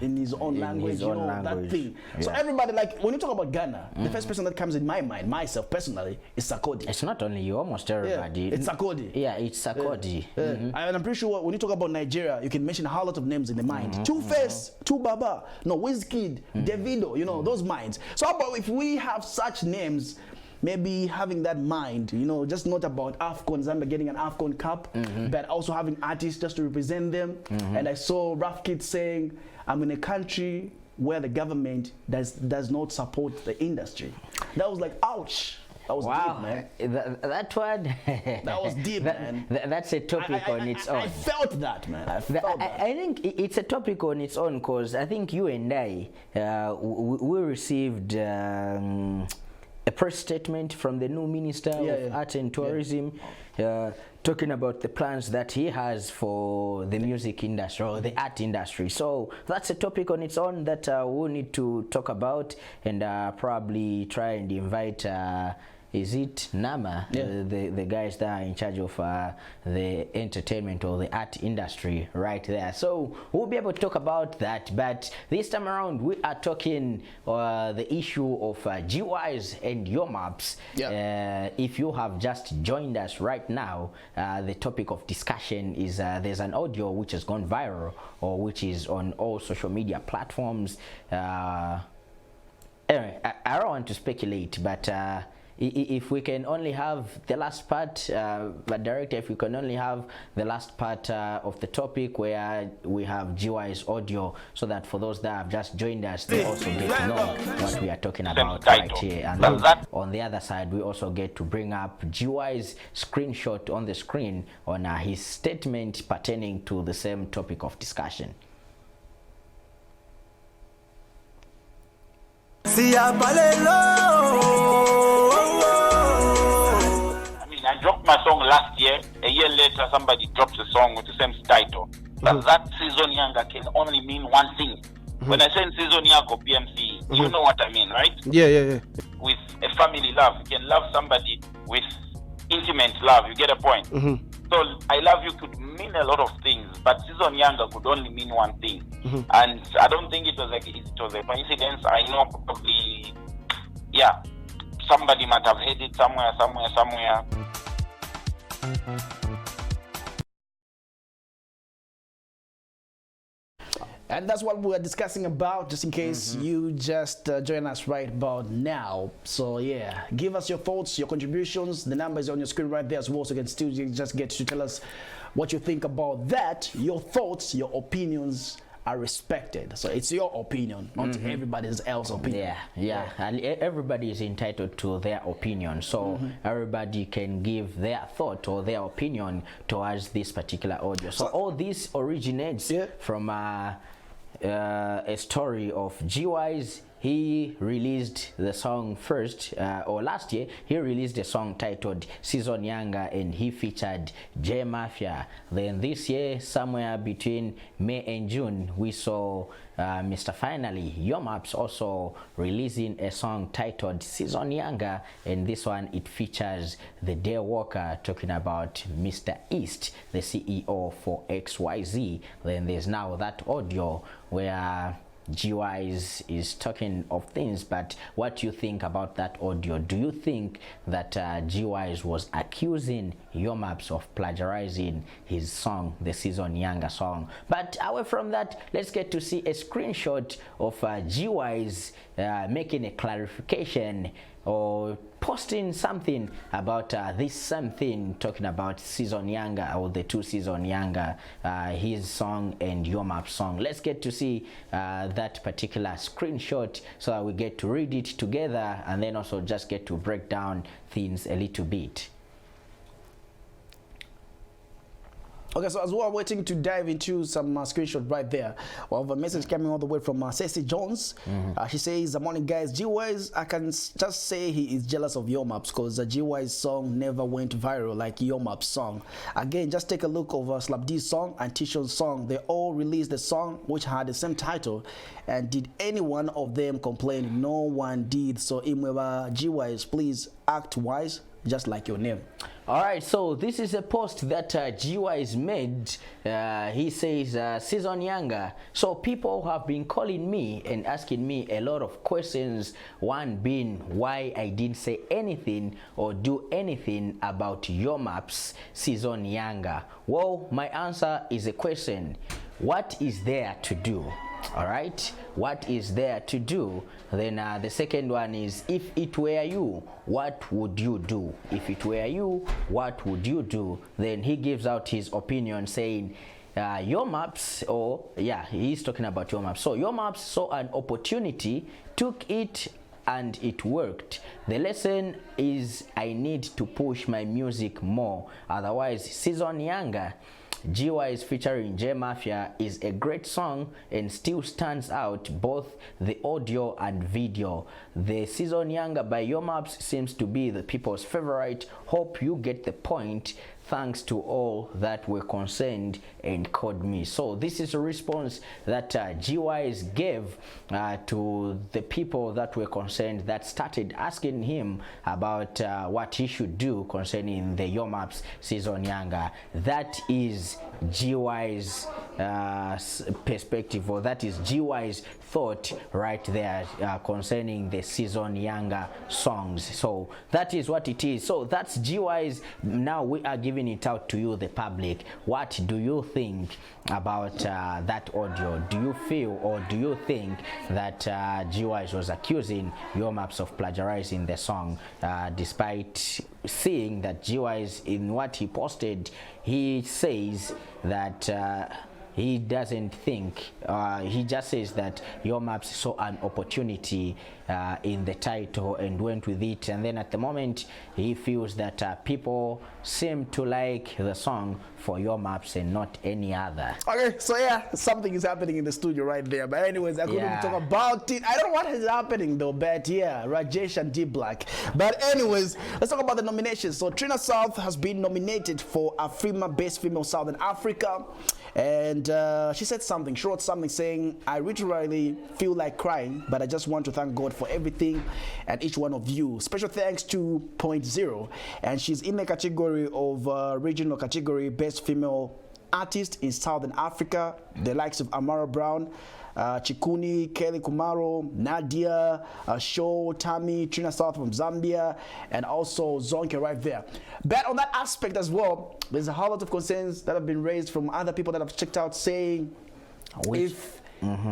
in his own language, you know, that thing. So everybody, like, when you talk about Ghana, the first person that comes in my mind, myself personally, is Sarkodie. It's not only you, almost everybody. Yeah, it's Sarkodie. Yeah, it's Sarkodie. And I'm pretty sure when you talk about Nigeria, you can mention a whole lot of names in the mind. Two-Face, Baba, no, Wizkid, Davido, you know, those minds. So how about if we have such names, maybe having that mind, you know, just not about AFCON, Zambia getting an AFCON Cup, but also having artists just to represent them. And I saw Rough Kid saying, I'm in a country where the government does not support the industry. That was like, ouch. That was deep, man. That one. That was deep, man. That's a topic on its own. I felt that, man. I felt that. I think it's a topic on its own because I think you and I, we received a press statement from the new Minister of Art and Tourism, talking about the plans that he has for the music industry or the art industry. So that's a topic on its own that we'll need to talk about, and probably try and invite is it Nama, the guys that are in charge of the entertainment or the art industry right there. So we'll be able to talk about that. But this time around, we are talking the issue of GYs and YOMAPs. If you have just joined us right now, the topic of discussion is there's an audio which has gone viral, or which is on all social media platforms. Anyway, I don't want to speculate, but if we can only have the last part, but director, if we can only have the last part of the topic where we have GY's audio, so that for those that have just joined us, they also get to know what we are talking about right here. And then on the other side, we also get to bring up GY's screenshot on the screen on his statement pertaining to the same topic of discussion. I dropped my song last year. A year later, somebody drops a song with the same title. But that season younger can only mean one thing. When I say season younger PMC, you know what I mean, right? Yeah. With a family love, you can love somebody with intimate love. You get a point? So I love you could mean a lot of things, but season younger could only mean one thing. And I don't think it was a coincidence. I know probably, somebody might have heard it somewhere. And that's what we're discussing about, just in case you just join us right about now. So yeah, give us your thoughts, your contributions. The number is on your screen right there as well, so you can still just get to tell us what you think about that. Your thoughts, your opinions are respected. So it's your opinion, not everybody else's opinion. Yeah. And everybody is entitled to their opinion. So everybody can give their thought or their opinion towards this particular audio. So all this originates from a story of GY's. He released the song first, or last year, he released a song titled Season Younger, and he featured J Mafia. Then this year, somewhere between May and June, we saw Mr. Finally, YOMAPs, also releasing a song titled Season Younger, and this one, it features the Day Walker talking about Mr. East, the CEO for XYZ. Then there's now that audio where GYs is talking of things, but what do you think about that audio? Do you think that GYs was accusing YOMAPs of plagiarizing his song, the Season Younger song? But away from that, let's get to see a screenshot of GYs making a clarification or posting something about this same thing, talking about Season Younger, or the two Season Younger, his song and YOMAP's song. Let's get to see that particular screenshot so that we get to read it together, and then also just get to break down things a little bit. Okay, so as we're waiting to dive into some screenshot right there, we have a message coming all the way from Ceci Jones. She says, "Good morning, guys. GY's, I can just say he is jealous of YOMAPs because the GY's song never went viral like YOMAP's song. Again, just take a look over Slap D's song and Tisho's song. They all released a song which had the same title. And did any one of them complain? No one did. So, Imweba GY's, please act wise, just like your name." All right, so this is a post that GY's made. He says, Season Younger. So people have been calling me and asking me a lot of questions. One being why I didn't say anything or do anything about YOMAP's Season Younger. Well, my answer is a question. What is there to do? All right, what is there to do? Then the second one is, if it were you, what would you do? If it were you, what would you do? Then he gives out his opinion saying, YOMAPs, or he's talking about YOMAPs. So YOMAPs saw an opportunity, took it, and it worked. The lesson is I need to push my music more. Otherwise, Season Younger G-Wise featuring J Mafia is a great song and still stands out, both the audio and video. The Season Younger by Yomaps seems to be the people's favorite. Hope you get the point. Thanks to all that were concerned and called me. So this is a response that G-Wise gave to the people that were concerned, that started asking him about what he should do concerning the Yomaps Season Younger. That is G-Wise perspective, or that is G-Wise thought right there concerning the Season Younger songs. So that is what it is. So that's G-Wise. Now we are giving it out to you, the public. What do you think about that audio? Do you feel, or do you think that G-Wise was accusing Yomaps of plagiarizing the song, despite seeing that G-Wise, in what he posted, he says that he doesn't think, he just says that Yomaps saw an opportunity in the title and went with it, and then at the moment he feels that people seem to like the song for Yomaps and not any other. Okay, so yeah, something is happening in the studio right there. But anyways, I couldn't talk about it. I don't know what is happening though, but yeah, Rajesh and D Black. But anyways, let's talk about the nominations. So Trina South has been nominated for Afrima Best Female Southern Africa. And she said something, she wrote something saying, I literally feel like crying, but I just want to thank God for everything and each one of you. Special thanks to Point Zero. And she's in the category of regional category Best Female Artist in Southern Africa, the likes of Amara Brown, Chikuni, Kelly Kumaro, Nadia, Show, Tammy, Trina South from Zambia, and also Zonke right there. But on that aspect as well, there's a whole lot of concerns that have been raised from other people that have checked out, saying if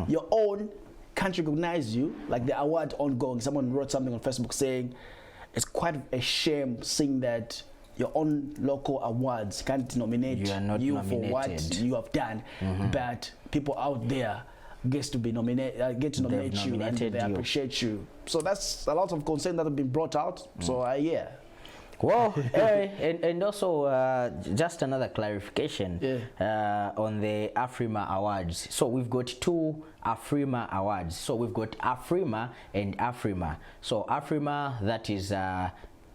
your own can't recognize you, like the award ongoing, someone wrote something on Facebook saying it's quite a shame seeing that your own local awards can't nominate you for what you have done, but people out there get to nominate you and they appreciate you. So that's a lot of concern that have been brought out. So yeah. Well, and also just another clarification on the Afrima Awards. So we've got two Afrima Awards. So we've got Afrima and Afrima. So Afrima, that is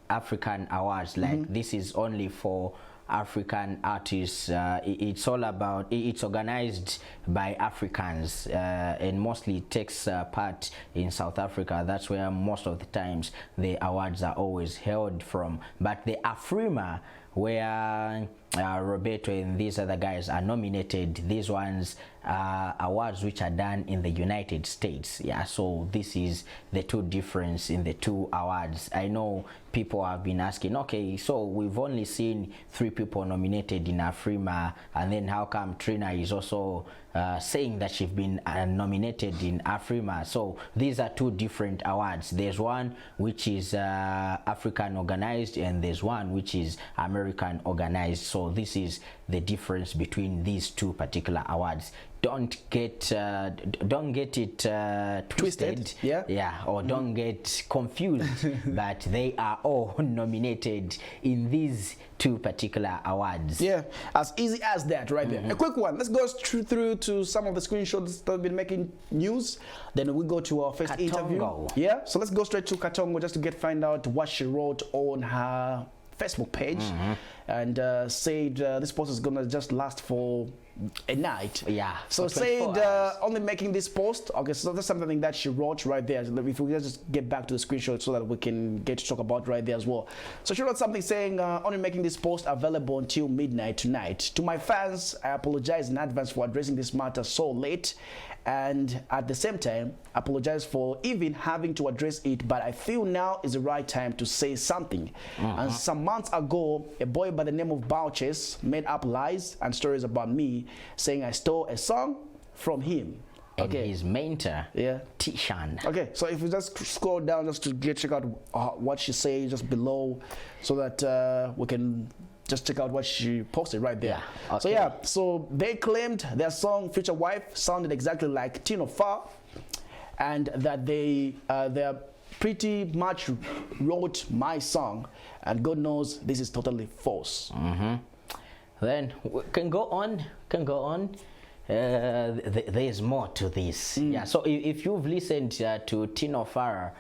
African Awards. Like this is only for African artists. It's all about, it's organized by Africans and mostly takes part in South Africa. That's where most of the times the awards are always held from. But the Afrima, where Roberto and these other guys are nominated, these ones are awards which are done in the United States. Yeah, so this is the two difference in the two awards. I know people have been asking, okay, so we've only seen 3 people nominated in Afrima, and then how come Trina is also saying that she's been nominated in Afrima? So these are two different awards. There's one which is African organized, and there's one which is American organized. So this is the difference between these two particular awards. Don't get it twisted, or don't get confused. But they are all nominated in these two particular awards. Yeah, as easy as that right there. A quick one. Let's go through to some of the screenshots that have been making news. Then we go to our first interview. Yeah, so let's go straight to Katongo just to find out what she wrote on her Facebook page, and said this post is gonna just last for a night. Yeah. So said only making this post. Okay, so that's something that she wrote right there. So if we just get back to the screenshot so that we can get to talk about right there as well. So she wrote something saying only making this post available until midnight tonight. To my fans, I apologize in advance for addressing this matter so late, and at the same time apologize for even having to address it, but I feel now is the right time to say something. And some months ago, a boy by the name of Bouches made up lies and stories about me, saying I stole a song from him. And his mentor, Tishan. Okay, so if we just scroll down just to check out what she said just below, so that we can just check out what she posted right there. So so they claimed their song Future Wife sounded exactly like Tino Fa, and that they pretty much wrote my song, and God knows this is totally false. Then we can go on. There's more to this. Yeah. So if you've listened to Tino Farah,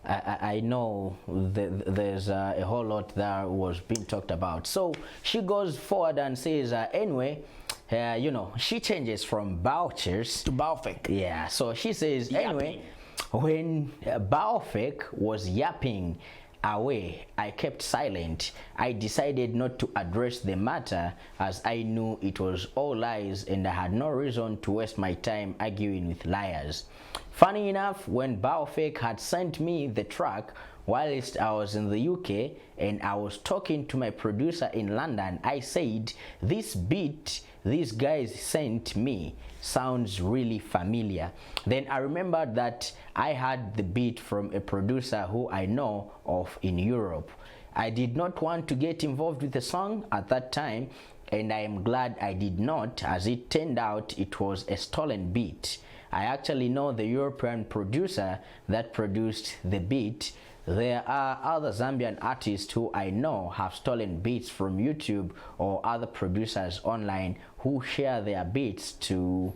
I know there's a whole lot that was being talked about. So she goes forward and says, anyway, you know, she changes from vouchers to Baofek. Yeah. So she says, anyway, when Baofek was yapping away, I kept silent. I decided not to address the matter as I knew it was all lies and I had no reason to waste my time arguing with liars. Funny enough, when Baofek had sent me the track whilst I was in the UK and I was talking to my producer in London, I said, this beat these guys sent me sounds really familiar. Then I remembered that I had the beat from a producer who I know of in Europe. I did not want to get involved with the song at that time, and I am glad I did not, as it turned out it was a stolen beat. I actually know the European producer that produced the beat. There are other Zambian artists who I know have stolen beats from YouTube or other producers online who share their beats to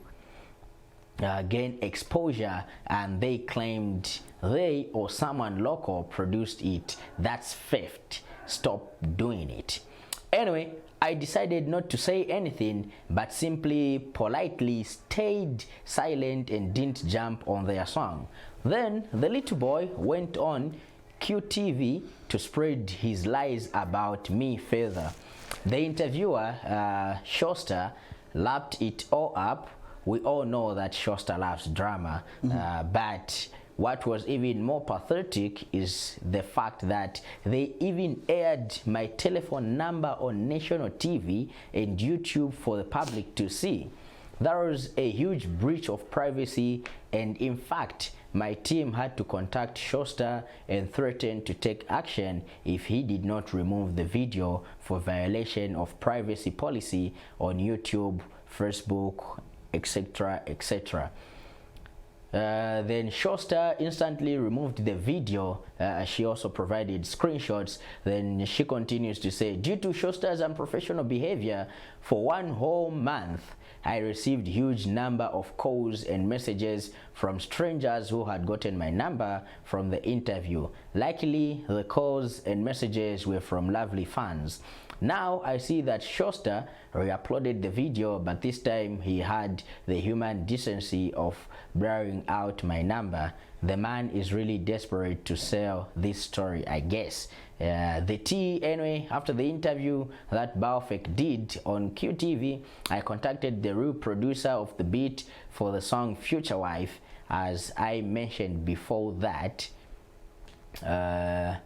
gain exposure, and they claimed they or someone local produced it. That's theft. Stop doing it. Anyway, I decided not to say anything but simply politely stayed silent and didn't jump on their song. Then the little boy went on QTV to spread his lies about me further. The interviewer, Shosta, lapped it all up. We all know that Shosta loves drama, but what was even more pathetic is the fact that they even aired my telephone number on national TV and YouTube for the public to see. That was a huge breach of privacy, and in fact, my team had to contact Shosta and threaten to take action if he did not remove the video for violation of privacy policy on YouTube, Facebook, etc., etc. Then Shosta instantly removed the video. She also provided screenshots. Then she continues to say, due to Shosta's unprofessional behavior, for one whole month, I received huge number of calls and messages from strangers who had gotten my number from the interview. Luckily, the calls and messages were from lovely fans. Now I see that Shosta re-uploaded the video, but this time he had the human decency of blurring out my number. The man is really desperate to sell this story, I guess. The tea, anyway, after the interview that Baofek did on QTV, I contacted the real producer of the beat for the song Future Wife. As I mentioned before that, that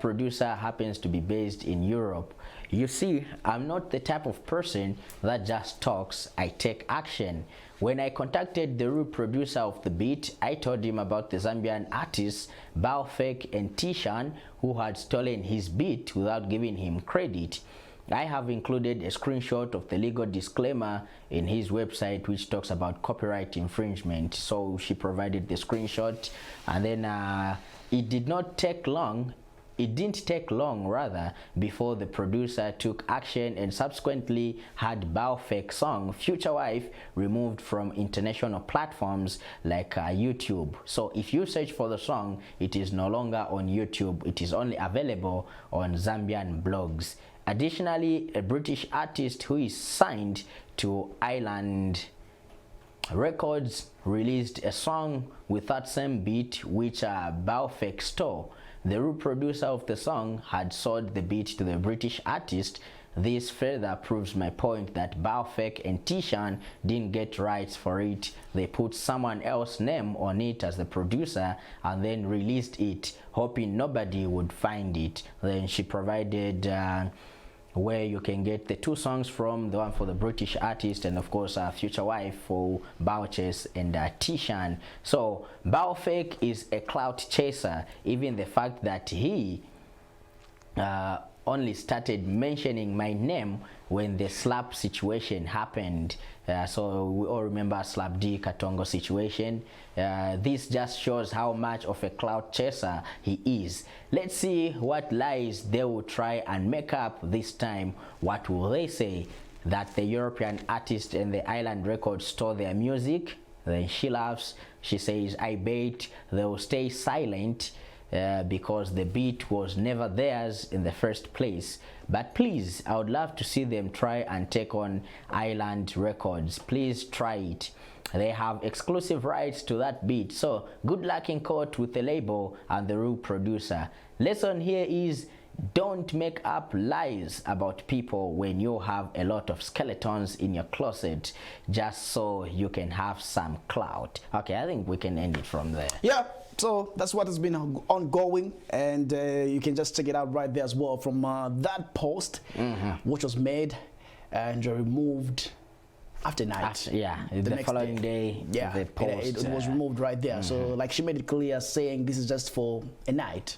producer happens to be based in Europe. You see, I'm not the type of person that just talks, I take action. When I contacted the real producer of the beat, I told him about the Zambian artists Baofek and Tishan who had stolen his beat without giving him credit. I have included a screenshot of the legal disclaimer in his website which talks about copyright infringement. So she provided the screenshot, and then it didn't take long rather before the producer took action and subsequently had Baofek's song Future Wife removed from international platforms like YouTube. So if you search for the song, it is no longer on YouTube, it is only available on Zambian blogs. Additionally, a British artist who is signed to Island Records released a song with that same beat which Baofek stole. The real producer of the song had sold the beat to the British artist. This further proves my point that Baofek and Tishan didn't get rights for it. They put someone else's name on it as the producer and then released it, hoping nobody would find it. Then she provided where you can get the two songs from, the one for the British artist and of course Future Wife for Bauches and Tishan. So Baofek is a clout chaser. Even the fact that he only started mentioning my name when the slap situation happened. So we all remember Slap D Katongo situation. This just shows how much of a clout chaser he is. Let's see what lies they will try and make up this time. What will they say? That the European artist and the Island Records stole their music? Then she laughs. She says, I bet they will stay silent because the beat was never theirs in the first place. But please, I would love to see them try and take on Island Records. Please try it. They have exclusive rights to that beat. So good luck in court with the label and the real producer. Lesson here is, don't make up lies about people when you have a lot of skeletons in your closet just so you can have some clout. Okay, I think we can end it from there. Yeah, so that's what has been ongoing, and you can just check it out right there as well from that post, which was made and removed after night. Yeah, the following day, yeah, the post, it was removed right there. So like she made it clear saying this is just for a night.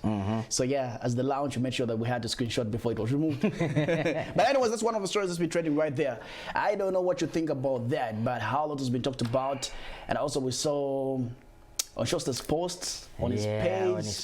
So yeah, as the lounge, we made sure that we had the screenshot before it was removed. But anyways, that's one of the stories that's been trending right there. I don't know what you think about that, but how a lot has been talked about. And also we saw on Schuster's posts on his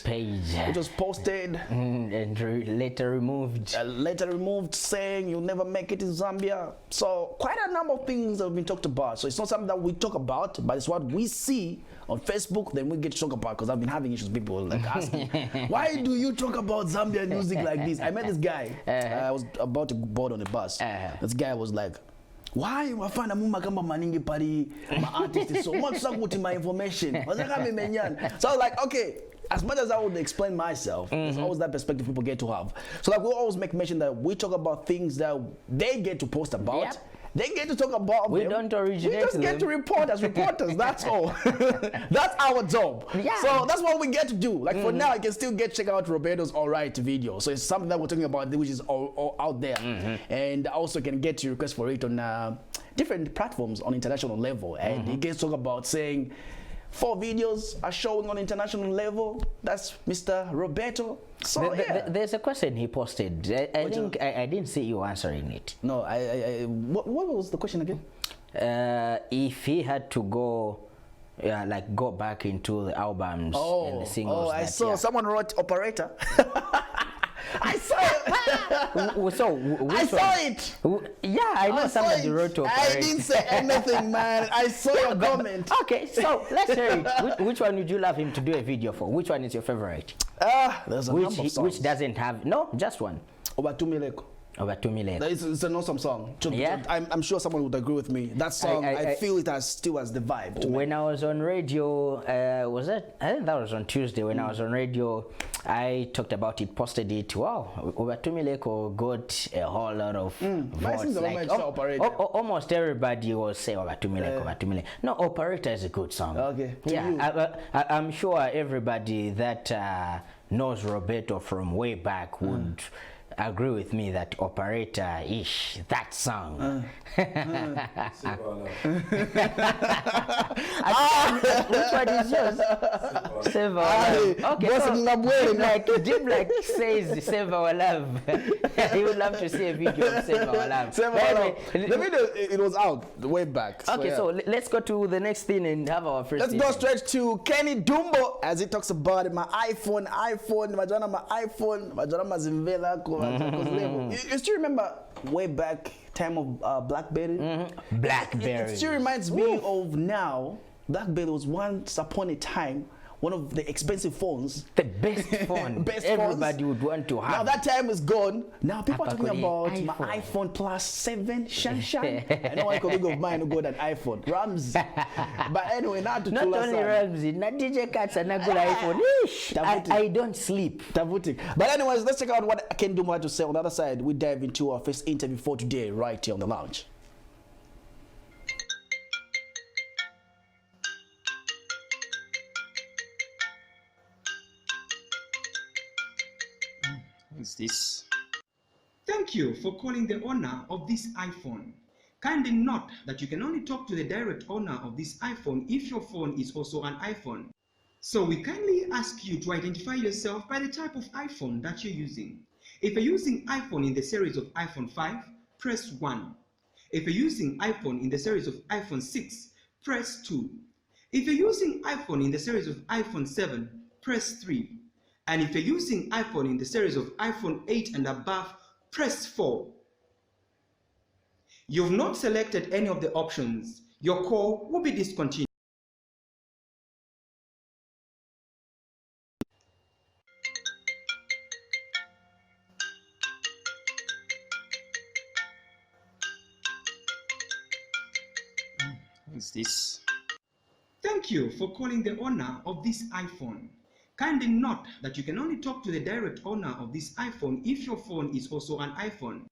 page, it was posted and later removed, saying you'll never make it in Zambia. So quite a number of things have been talked about. So it's not something that we talk about, but it's what we see on Facebook, then we get to talk about, because I've been having issues, people like asking, why do you talk about Zambian music like this? I met this guy, I was about to board on the bus. This guy was like, why wafana muma kama maningi pari my artist so much with my information. So I was like, okay, as much as I would explain myself, there's always that perspective people get to have. So like we always make mention that we talk about things that they get to post about. Yep. They get to talk about we them. Don't originate We just get to report as reporters. That's all. That's our job. Yeah. So that's what we get to do. Like for now, you can still check out Roberto's Alright video. So it's something that we're talking about, which is all out there, and also can get your request for it on different platforms on international level. And he gets to talk about saying 4 videos are showing on international level. That's Mr. Roberto. So there's a question he posted. I think I didn't see you answering it. No, what was the question again? If he had to go, go back into the albums and the singles. Oh, I saw someone wrote operator. I saw it. I saw it. Yeah, I know somebody wrote to operator. I didn't say anything, man. I saw your comment. Okay, so let's hear it. Which one would you love him to do a video for? Which one is your favorite? There's a number of songs. Which doesn't have, no, just one. Obatumileko. It's an awesome song. Yeah. I'm sure someone would agree with me. That song, I feel it still has the vibe. When I was on radio, I think that was on Tuesday. When I was on radio, I talked about it, posted it. Wow, Obatumileko got a whole lot of votes. Like, almost everybody was saying Obatumileko. No, Operator is a good song. Okay. Yeah, I'm sure everybody that knows Roberto from way back would agree with me that Operator-ish, that song. Which one is yours? Save Our Love. Okay, so Jim says Save Our Love. He would love to see a video of Save Our Love. The video, it was out way back. Okay, so let's go to the next thing and have our first. Let's go straight to Kenny Dumbo as he talks about it. My iPhone, majana my iPhone, majana mazimvela. You still remember way back time of BlackBerry? BlackBerry. It still reminds me of now. BlackBerry was once upon a time one of the expensive phones. The best phone. Everybody would want to have. Now that time is gone. Now people are talking about my iPhone plus 7 Shanshan. I know one colleague of mine who got an iPhone. Ramsey. But anyway, not to not only Ramsey, not DJ Cats and a good iPhone. I don't sleep. Tavutik. But anyways, let's check out what Ken Dumbo had to say. On the other side, we dive into our first interview for today, right here on the lounge. What's this? Thank you for calling the owner of this iPhone. Kindly note that you can only talk to the direct owner of this iPhone if your phone is also an iPhone. So we kindly ask you to identify yourself by the type of iPhone that you're using. If you're using iPhone in the series of iPhone 5, press 1. If you're using iPhone in the series of iPhone 6, press 2. If you're using iPhone in the series of iPhone 7, press 3. And if you're using iPhone in the series of iPhone 8 and above, press 4. You've not selected any of the options. Your call will be discontinued. What's this? Thank you for calling the owner of this iPhone. Kindly note that you can only talk to the direct owner of this iPhone if your phone is also an iPhone.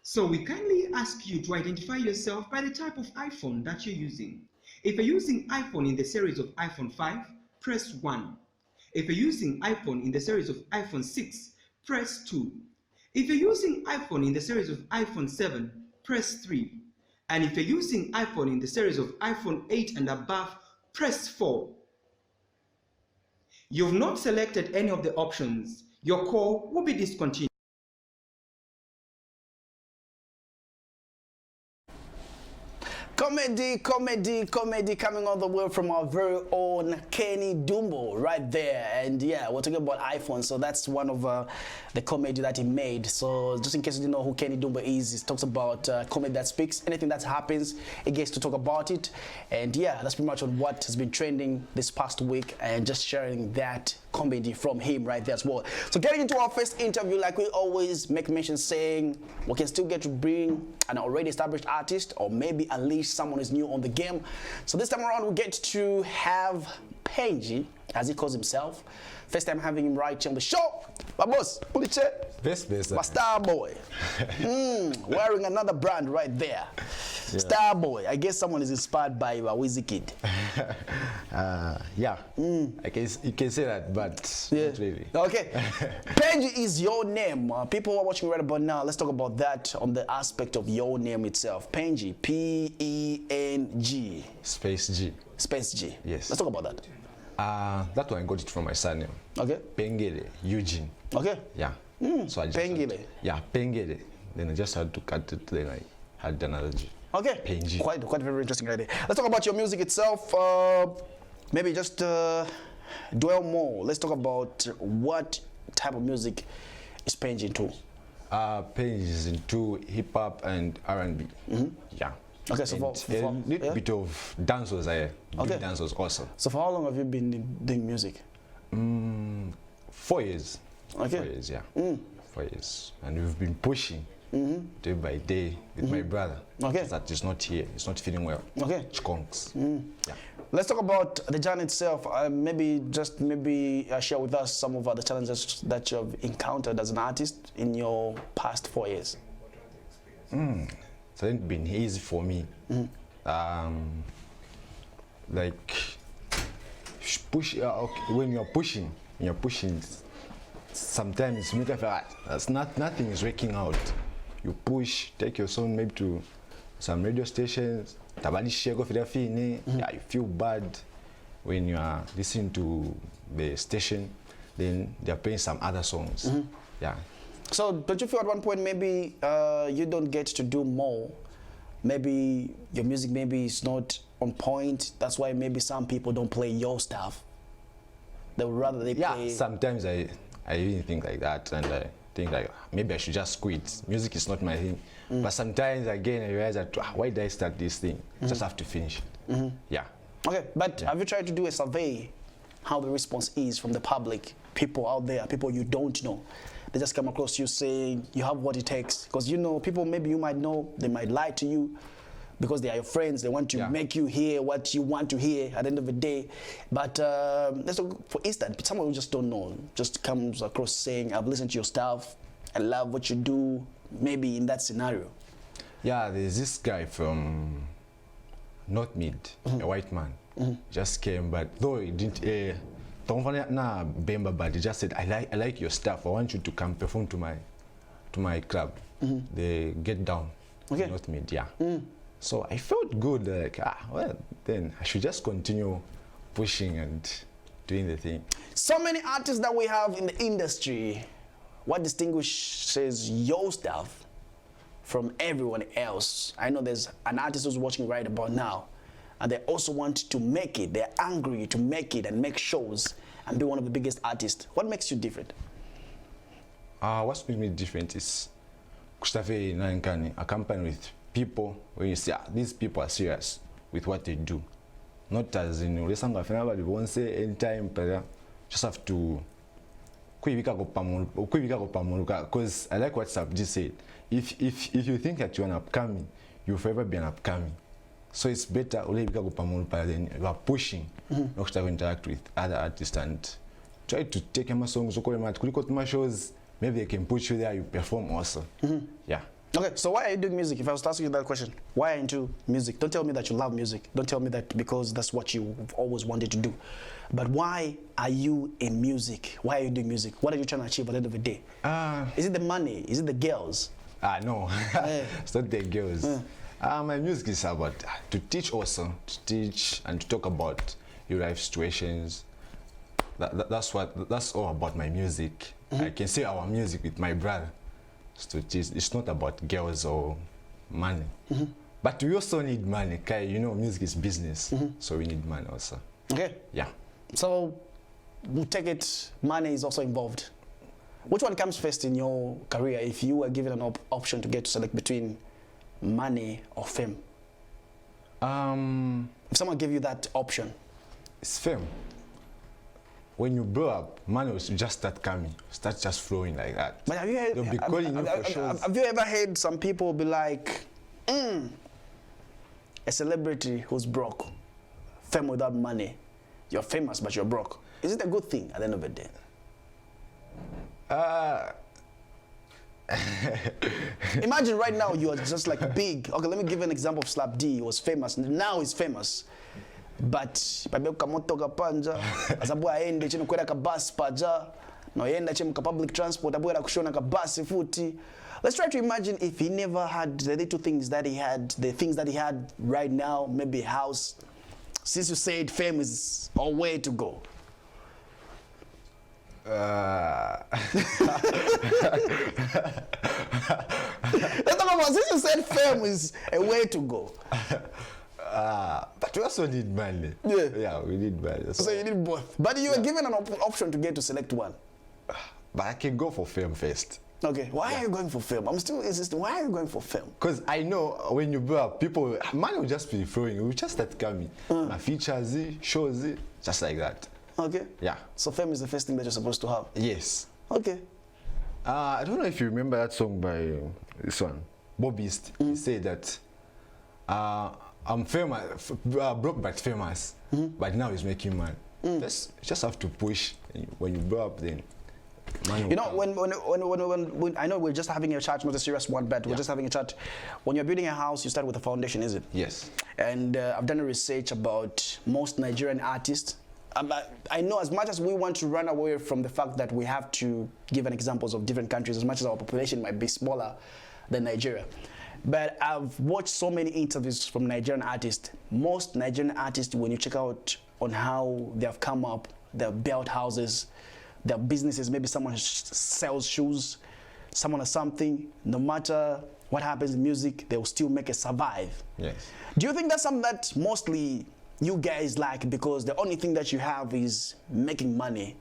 So we kindly ask you to identify yourself by the type of iPhone that you're using. If you're using iPhone in the series of iPhone 5, press 1. If you're using iPhone in the series of iPhone 6, press 2. If you're using iPhone in the series of iPhone 7, press 3. And if you're using iPhone in the series of iPhone 8 and above, press 4. You've not selected any of the options. Your call will be discontinued. Comedy coming all the way from our very own Kenny Dumbo right there. And yeah, we're talking about iPhone, so that's one of the comedy that he made. So just in case you didn't know who Kenny Dumbo is, he talks about comedy that speaks. Anything that happens, he gets to talk about it. And yeah, that's pretty much on what has been trending this past week, and just sharing that comedy from him right there as well. So getting into our first interview, like we always make mention saying, we can still get to bring an already established artist, or maybe at least someone is new on the game. So this time around we get to have Paigy, as he calls himself. First time having him right here on the show. My boss, pull the chair. Best. My star boy. Wearing another brand right there. Yeah. Star boy. I guess someone is inspired by Wizkid. Yeah. You can say that, but not really. Okay. Paigy is your name. People who are watching right about now, let's talk about that on the aspect of your name itself. Paigy. P-E-N-G. Space G. Space G. Yes. Let's talk about that. That one I got it from my surname. Okay. Pengele, Eugene. Okay. Yeah. So I just Pengele. Pengele. Then I just had to cut it. Then I had another G. Okay. Paigy. Quite very interesting idea. Let's talk about your music itself. Maybe just dwell more. Let's talk about what type of music is Paigy into. Paigy is into hip hop and R&B. Yeah. Okay, so for a little bit of dancers, I do dancers also. So for how long have you been doing music? 4 years. Okay. 4 years, yeah. 4 years. And we've been pushing day by day with my brother. Okay. That is not here. He's not feeling well. Okay. Chkonks. Yeah. Let's talk about the journey itself. Maybe share with us some of the challenges that you have encountered as an artist in your past 4 years. It hasn't been easy for me. Like when you're pushing, sometimes you feel like nothing is working out. You push, take your song maybe to some radio stations, yeah, you feel bad when you are listening to the station, then they're playing some other songs. Yeah. So don't you feel at one point maybe you don't get to do more? Maybe your music is not on point. That's why maybe some people don't play your stuff. They would rather play. Yeah, sometimes I even think like that, and I think like maybe I should just quit. Music is not my thing. But sometimes again I realize that why did I start this thing? Just have to finish it. Yeah. Okay, but have you tried to do a survey how the response is from the public, people out there, people you don't know? They just come across you saying you have what it takes, because you know people maybe you might know, they might lie to you because they are your friends. They want to make you hear what you want to hear at the end of the day. But let's look, for instance, someone who just don't know just comes across saying, I've listened to your stuff, I love what you do, maybe in that scenario. Yeah, there's this guy from North Mid, a white man, just came, but though he didn't but he just said, I like your stuff. I want you to come perform to my club. The Get Down. Okay. North Mid, yeah. So I felt good, like, well, then I should just continue pushing and doing the thing. So many artists that we have in the industry, what distinguishes your stuff from everyone else? I know there's an artist who's watching right about now, and they also want to make it. They're angry to make it and make shows and be one of the biggest artists. What makes you different? What makes me different is a company with people where you say, these people are serious with what they do. Not as in, they won't say anytime, but just have to because I like what Sabji said. If you think that you're an upcoming, you'll forever be an upcoming. So it's better than you are pushing not to interact with other artists and try to take my songs, my shows, maybe they can put you there, you perform also. Yeah. Okay, so why are you doing music? If I was to ask you that question, why are you into music? Don't tell me that you love music. Don't tell me that because that's what you've always wanted to do. But why are you in music? Why are you doing music? What are you trying to achieve at the end of the day? Is it the money? Is it the girls? No, it's not the girls. My music is about to teach also, to teach and to talk about your life situations. That's all about my music. I can say our music with my brother. So it's not about girls or money. But we also need money. You know, music is business, so we need money also. Okay. Yeah. So we take it, money is also involved. Which one comes first in your career if you were given an option to get to select between money or fame? If someone gave you that option. It's fame. When you blow up, money will just start coming, start just flowing like that. But have you heard, they'll be calling you for shows. Have you ever heard some people be like, a celebrity who's broke, fame without money, you're famous but you're broke. Is it a good thing at the end of the day? Imagine right now you are just like big. Okay, let me give an example of Slap D. He was famous. Now he's famous. But babeka motoka panja asabu aende chini kwenda ka bus paja no yenda chini ka public transport abwera kushona ka bus futi. Let's try to imagine if he never had the little things that he had, the things that he had right now, maybe a house. Since you said fame is a way to go. Since you said fame is a way to go. But we also need money. Yeah. Yeah, we need money. So you need both. But you were given an option to get to select one. But I can go for fame first. Okay, why are you going for fame? I'm still insisting, why are you going for fame? Because I know when you blow up, people, money will just be flowing. It will just start coming. My features, shows, just like that. Okay. Yeah. So fame is the first thing that you're supposed to have? Yes. Okay. I don't know if you remember that song by this one, Bob East. He said that, I'm famous, broke but famous, but now he's making money. Just have to push. When you blow up, then money. You know, when I know we're just having a chat, not a serious one, but we're just having a chat. When you're building a house, you start with a foundation, is it? Yes. And I've done a research about most Nigerian artists. I know as much as we want to run away from the fact that we have to give an examples of different countries, as much as our population might be smaller than Nigeria. But I've watched so many interviews from Nigerian artists. Most Nigerian artists, when you check out on how they have come up, they've built houses, their businesses, maybe someone sells shoes, someone has something, no matter what happens in music, they will still make it survive. Yes. Do you think that's something that mostly you guys like because the only thing that you have is making money,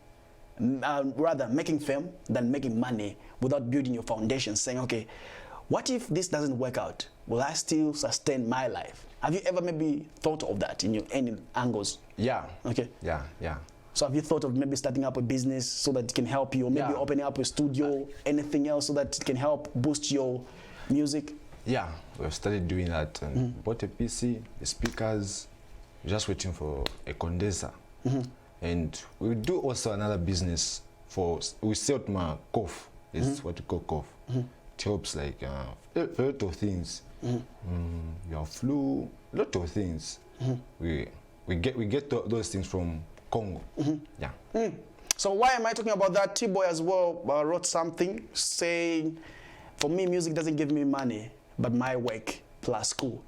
rather making fame than making money without building your foundation, saying, okay, what if this doesn't work out? Will I still sustain my life? Have you ever maybe thought of that in your any angles? Yeah. Okay. Yeah, yeah. So have you thought of maybe starting up a business so that it can help you, or maybe opening up a studio, anything else so that it can help boost your music? Yeah, we've started doing that and bought a PC, the speakers, just waiting for a condenser. And we do also another business we sell my cough, it's what we call cough. It helps like a lot of things. Your flu, a lot of things. We get those things from Congo. Yeah. So why am I talking about that? T-Boy as well wrote something saying, for me, music doesn't give me money, but my work plus school.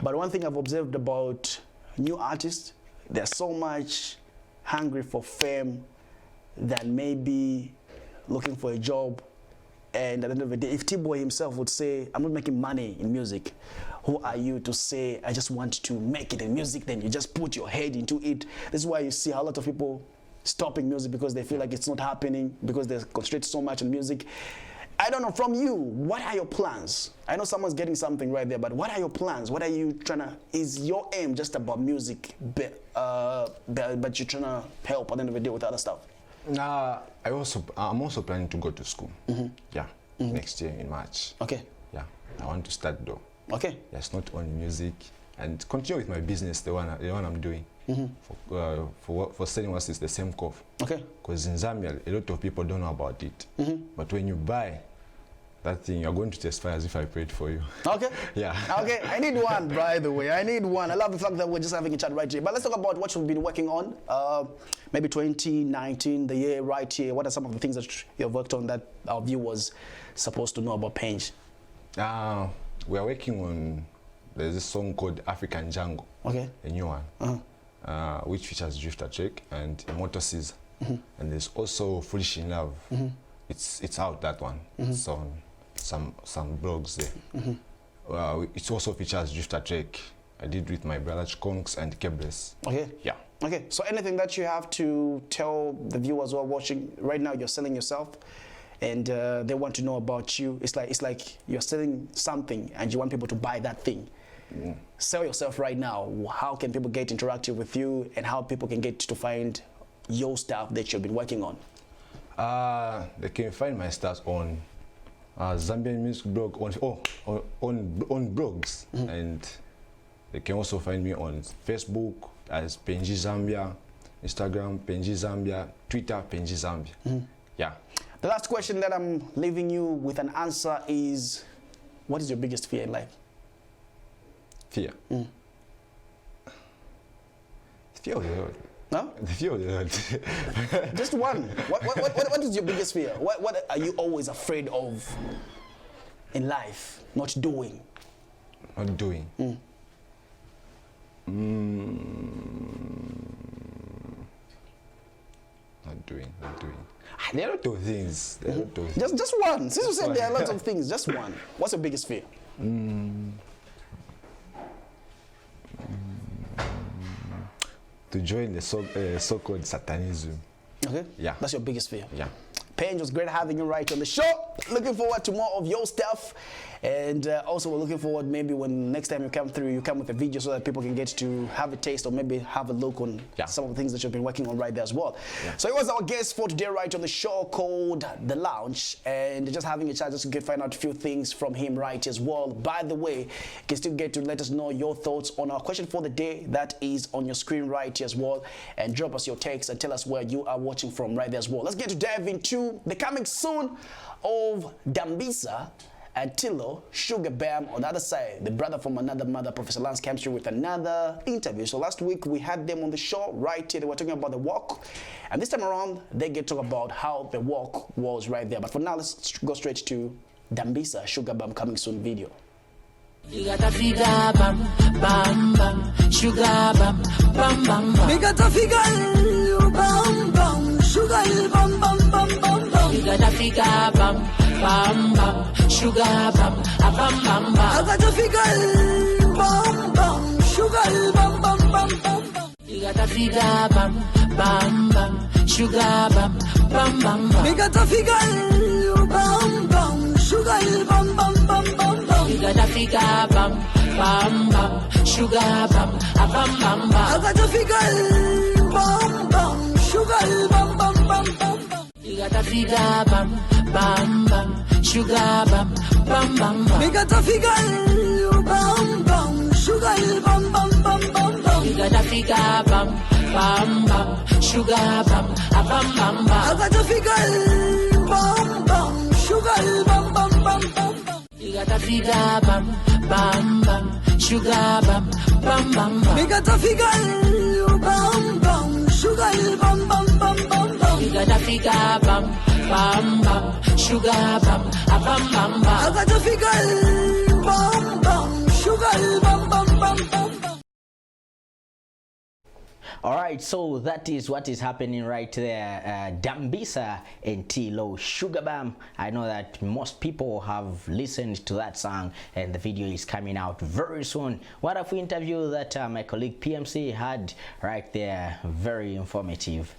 But one thing I've observed about new artists, they're so much hungry for fame than maybe looking for a job And at the end of the day, if T-Boy himself would say, I'm not making money in music, who are you to say, I just want to make it in music? Then you just put your head into it. This is why you see a lot of people stopping music because they feel like it's not happening, because they're concentrated so much on music. I don't know, from you, what are your plans? I know someone's getting something right there, but what are your plans? What are you trying to, is your aim just about music, but you're trying to help at the end of the day with other stuff? I'm also planning to go to school. Yeah, next year in March. Okay. Yeah, I want to start though. Okay. Yes, not only music, and continue with my business, the one I'm doing. For selling us is the same cough. Okay. Because in Zambia, a lot of people don't know about it. But when you buy that thing, you're going to testify as if I paid for you. Okay. Yeah. Okay, I need one, by the way. I need one. I love the fact that we're just having a chat right here. But let's talk about what you've been working on. Maybe 2019, the year right here. What are some of the things that you've worked on that our viewers supposed to know about paigy? We are working on, there's a song called African Jungle. Okay. A new one. Which features Drifter Check and Immortal Caesar. And there's also Foolish in Love. It's out, that one. It's on some blogs there. It also features Drifter Check. I did with my brother Chikonks and Kebles. Okay. Yeah. Okay. So anything that you have to tell the viewers who are watching right now, you're selling yourself, and they want to know about you. It's like you're selling something and you want people to buy that thing. Sell yourself right now. How can people get interactive with you, and how people can get to find your stuff that you've been working on? They can find my stuff on Zambian Music Blog on blogs, and they can also find me on Facebook as Paigy Zambia, Instagram Paigy Zambia, Twitter Paigy Zambia. Yeah. The last question that I'm leaving you with an answer is, what is your biggest fear in life? Fear. Fear of the Lord. No? The fear of the Lord. Just one. What is your biggest fear? What are you always afraid of in life? Not doing. Not doing. Not doing. There are two things. Just one. Since you said there are lots of things, just one. What's your biggest fear? To join the so-called Satanism. Okay. Yeah. That's your biggest fear. Yeah. Paigy, was great having you right on the show. Looking forward to more of your stuff. And also we're looking forward, maybe when next time you come through, you come with a video so that people can get to have a taste or maybe have a look on some of the things that you've been working on right there as well. Yeah. So it was our guest for today right on the show called The Lounge, and just having a chat just to find out a few things from him right as well. By the way, you can still get to let us know your thoughts on our question for the day that is on your screen right here as well, and drop us your text and tell us where you are watching from right there as well. Let's get to dive into the coming soon of Dambisa and Tilo Sugar Bam on the other side. The brother from another mother, Professor Lance, came through with another interview. So last week we had them on the show right here. They were talking about the walk, and this time around they get to talk about how the walk was right there. But for now, let's go straight to Dambisa Sugar Bam coming soon video. You got a figure bam bam bam, sugar bam bam bam bam. You got a figure you bam bam, sugar bam bam bam bam bam. You got a figure bam bam bam, sugar bam bam bam bam. I got a figure bam bam, sugar bam bam bam bam bam. You got a figure bam bam bam, sugar bam bam bam bam. You got a figure you bam bam, sugar bam bam bam bam bam. You got a figure bam bam bam, sugar bam bam bam bam. I got a figure bam bam, sugar bam bam bam bam bam. You got a figure bam bam bam, sugar bam bam bam bam. You got a figure you bam bam, sugar bam bam bam bam bam. You got a figure bam bam bam, sugar bam bam bam bam. I got a figure bam bam, sugar bam bam bam bam bam. You got a figure bam bam bam, sugar bam bam bam bam. You got a figure you bam bam, sugar bam bam bam bam bam. You got a figure bam bam bam, sugar bam bam bam bam. I got a figure bam bam, sugar bam bam bam bam bam. All right, so that is what is happening right there. Dambisa and T-Lo, Sugar Bam. I know that most people have listened to that song, and the video is coming out very soon. What if we interview that my colleague PMC had right there? Very informative.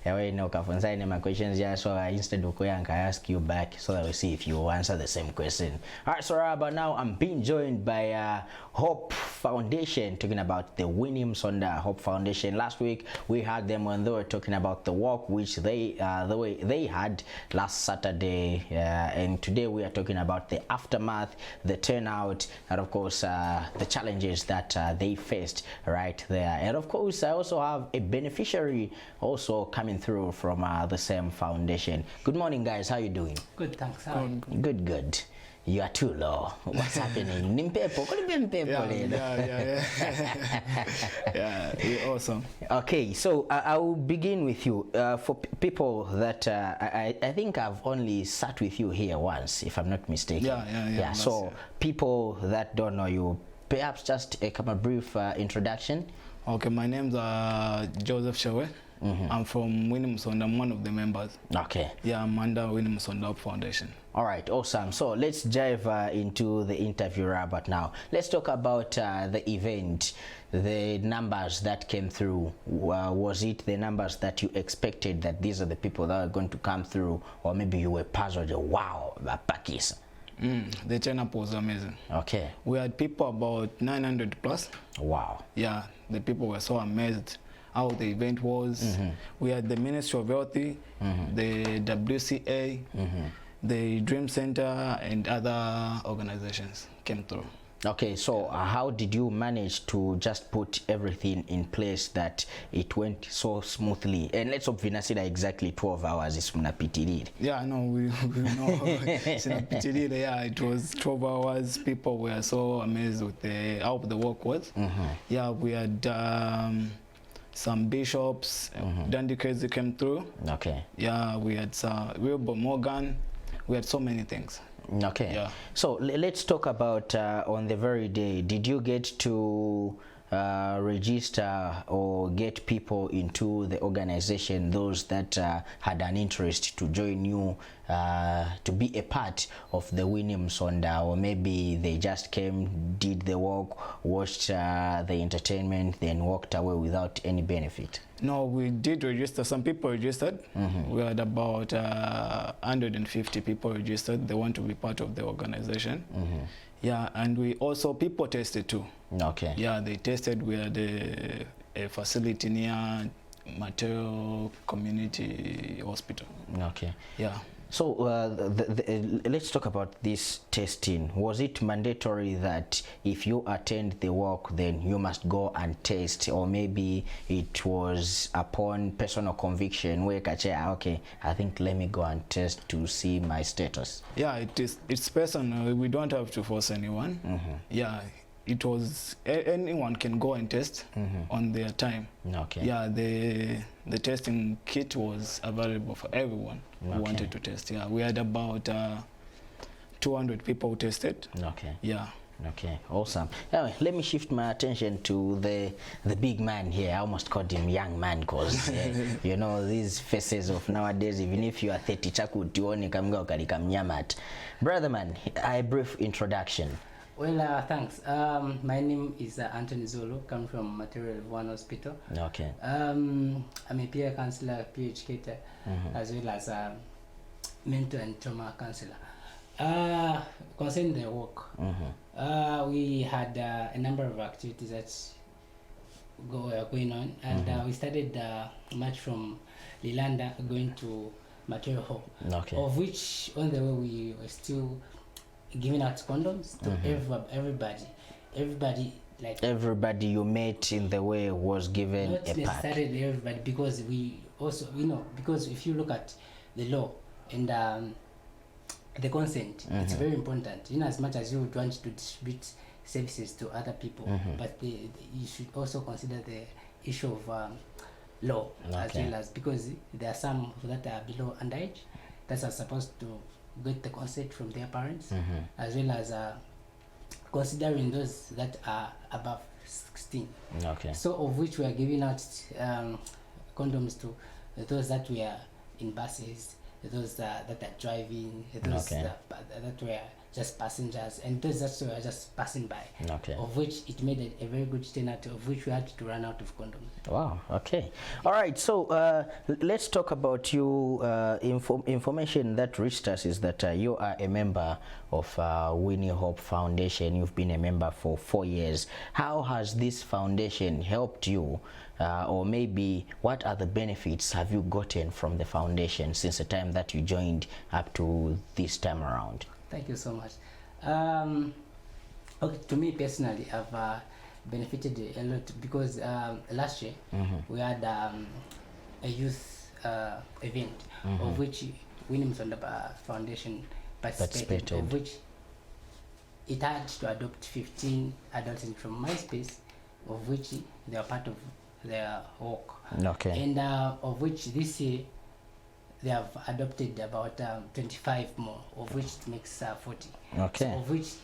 My questions, yeah, so instead of going, I ask you back so that we see if you answer the same question. All right, so but now I'm being joined by Hope Foundation, talking about the Winnie Musonda Hope Foundation. Last week we had them when they were talking about the walk which they had last Saturday, and today we are talking about the aftermath, the turnout, and of course the challenges that they faced right there. And of course I also have a beneficiary also coming through from the same foundation. Good morning, guys. How you doing? Good, thanks. Good, good. You are too low. What's happening? Nimpepo. Yeah, you're awesome. Okay, so I will begin with you. For people that I think I've only sat with you here once, if I'm not mistaken. Yeah. So people that don't know you, perhaps just a brief introduction. Okay, my name's Joseph Shewe. I'm from Winnie Musonda. I'm one of the members. Okay. Yeah, I'm under Winnie Musonda Hope Foundation. All right, awesome. So let's dive into the interview, Robert. Now let's talk about the event, the numbers that came through. Was it the numbers that you expected, that these are the people that are going to come through, or maybe you were puzzled? Wow, Pakis. The turn-up was amazing. Okay. We had people about 900 plus. Wow. Yeah, the people were so amazed how the event was. We had the Ministry of Health, the WCA, the Dream Center, and other organizations came through. Okay, so how did you manage to just put everything in place that it went so smoothly? And let's hope Vinasida exactly 12 hours is PTD. Yeah, no, we know. Yeah, it was 12 hours. People were so amazed with how the work was. Yeah, we had some bishops, Dandy Crazy came through. Okay. Yeah, we had Wilbur Morgan. We had so many things. Okay. Yeah. So let's talk about on the very day, did you get to register or get people into the organization, those that had an interest to join you, to be a part of the Winnie Musonda, or maybe they just came, did the work, watched the entertainment, then walked away without any benefit? No, we did register. Some people registered. We had about 150 people registered. They want to be part of the organization. Yeah, and we also, people tested too. Okay. Yeah, they tested. We had a facility near Mateo Community Hospital. Okay. Yeah. So let's talk about this testing. Was it mandatory that if you attend the walk, then you must go and test, or maybe it was upon personal conviction where okay, I think let me go and test to see my status? Yeah, it's personal. We don't have to force anyone. Yeah, it was anyone can go and test on their time. Okay. Yeah, the testing kit was available for everyone who wanted to test. Yeah, we had about 200 people who tested. Okay. Yeah. Okay, awesome. Anyway, let me shift my attention to the big man here. I almost called him young man because you know, these faces of nowadays, even if you are 30 chakutuoni kamga ukalika mnyamat. Brother man, a brief introduction. Well, thanks. My name is Anthony Zulu, come from Material One Hospital. Okay. I'm a peer counselor, peer educator, as well as a mentor and trauma counselor. Concerning the work, we had a number of activities that were going on, and we started much from Lilanda going to Material Home, of which on the way we were still giving out condoms to everybody, like everybody you met in the way was given not a pack. necessarily everybody, because we also, because if you look at the law and the consent, it's very important. As much as you would want to distribute services to other people, but you should also consider the issue of law, as well as, because there are some that are below underage that are supposed to get the consent from their parents, as well as considering those that are above 16. Okay. So of which we are giving out condoms to those that were in buses, those that are driving, those that were just passengers, and those that were just passing by. Okay. Of which it made a very good turnout, of which we had to run out of condoms. Wow. Okay. All right. So let's talk about you. Information that reached us is that you are a member of Winnie Hope Foundation. You've been a member for 4 years. How has this foundation helped you? Or maybe what are the benefits have you gotten from the foundation since the time that you joined up to this time around? Thank you so much. Okay, to me personally, I've benefited a lot because last year we had a youth event of which Winnie Musonda Foundation participated, of which it had to adopt 15 adults from my space, of which they are part of their work. Okay. And of which this year they have adopted about 25 more, of which it makes 40. Okay. So of which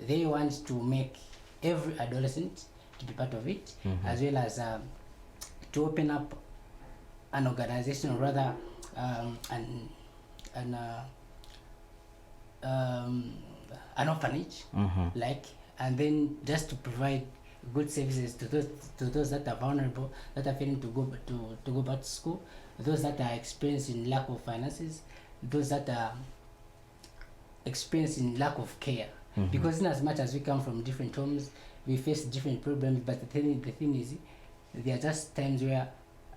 they want to make every adolescent to be part of it, as well as to open up an organization, or rather an orphanage, and then just to provide good services to those that are vulnerable, that are failing to go back to school, those that are experiencing lack of finances, those that are experiencing lack of care. Because in as much as we come from different homes, we face different problems, but the thing is, there are just times where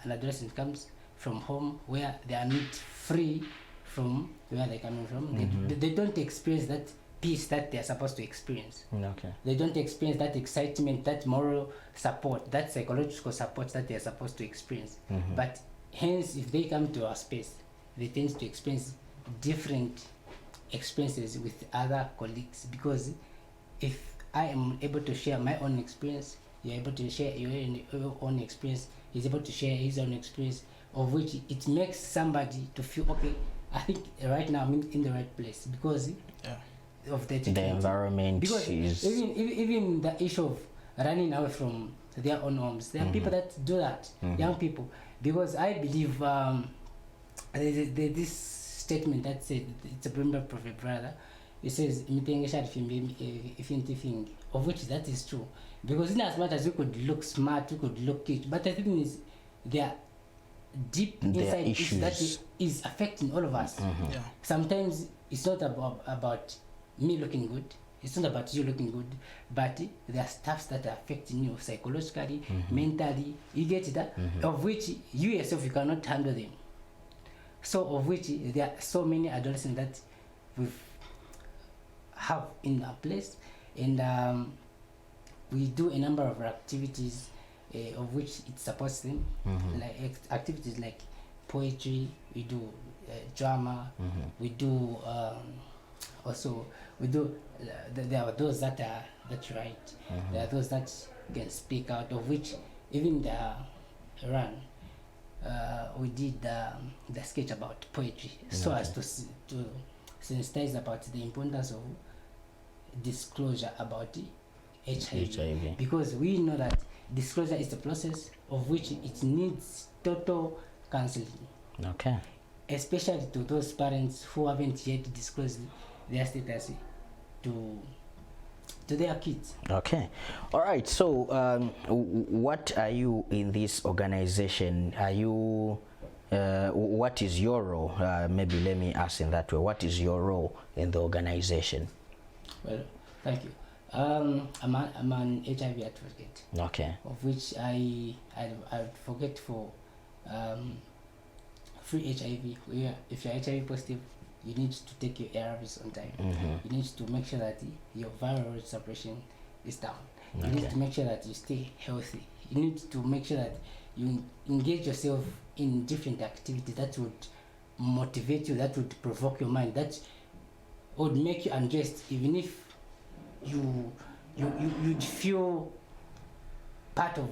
an adolescent comes from home where they are not free from where they're coming from. They don't experience that peace that they're supposed to experience. Okay. They don't experience that excitement, that moral support, that psychological support that they're supposed to experience. But hence, if they come to our space, they tend to experience different experiences with other colleagues, because if I am able to share my own experience, you're able to share your own experience, he's able to share his own experience, of which it makes somebody to feel, okay, I think right now I'm in the right place, because of the environment. Because is even the issue of running away from their own homes, there are people that do that, young people, because I believe this statement that said, it's a proverb of a brother, it says, of which that is true, because in as much as we could look smart, we could look cute, but the thing is, there are deep inside issues that is affecting all of us. Sometimes it's not about me looking good, it's not about you looking good, but there are stuffs that are affecting you psychologically, mentally, you get that, of which you yourself, you cannot handle them. So of which there are so many adolescents that we have in our place, and we do a number of activities of which it supports them, like activities like poetry, we do drama, we do also we do there are those that write, there are those that can speak out, of which even the run we did the sketch about poetry, so as to sensitize about the importance of disclosure about HIV, because we know that disclosure is the process of which it needs total counseling. Okay. Especially to those parents who haven't yet disclosed their status to their kids. Okay. All right. So, what are you in this organization? Are you? What is your role? Maybe let me ask in that way. What is your role in the organization? Well, thank you. I'm an HIV advocate. Okay. Of which I advocate for free HIV. Where if you're HIV positive, you need to take your ARVs on time. You need to make sure that your viral suppression is down. You need to make sure that you stay healthy. You need to make sure that you engage yourself in different activities that would motivate you, that would provoke your mind, that would make you undressed, even if you'd feel part of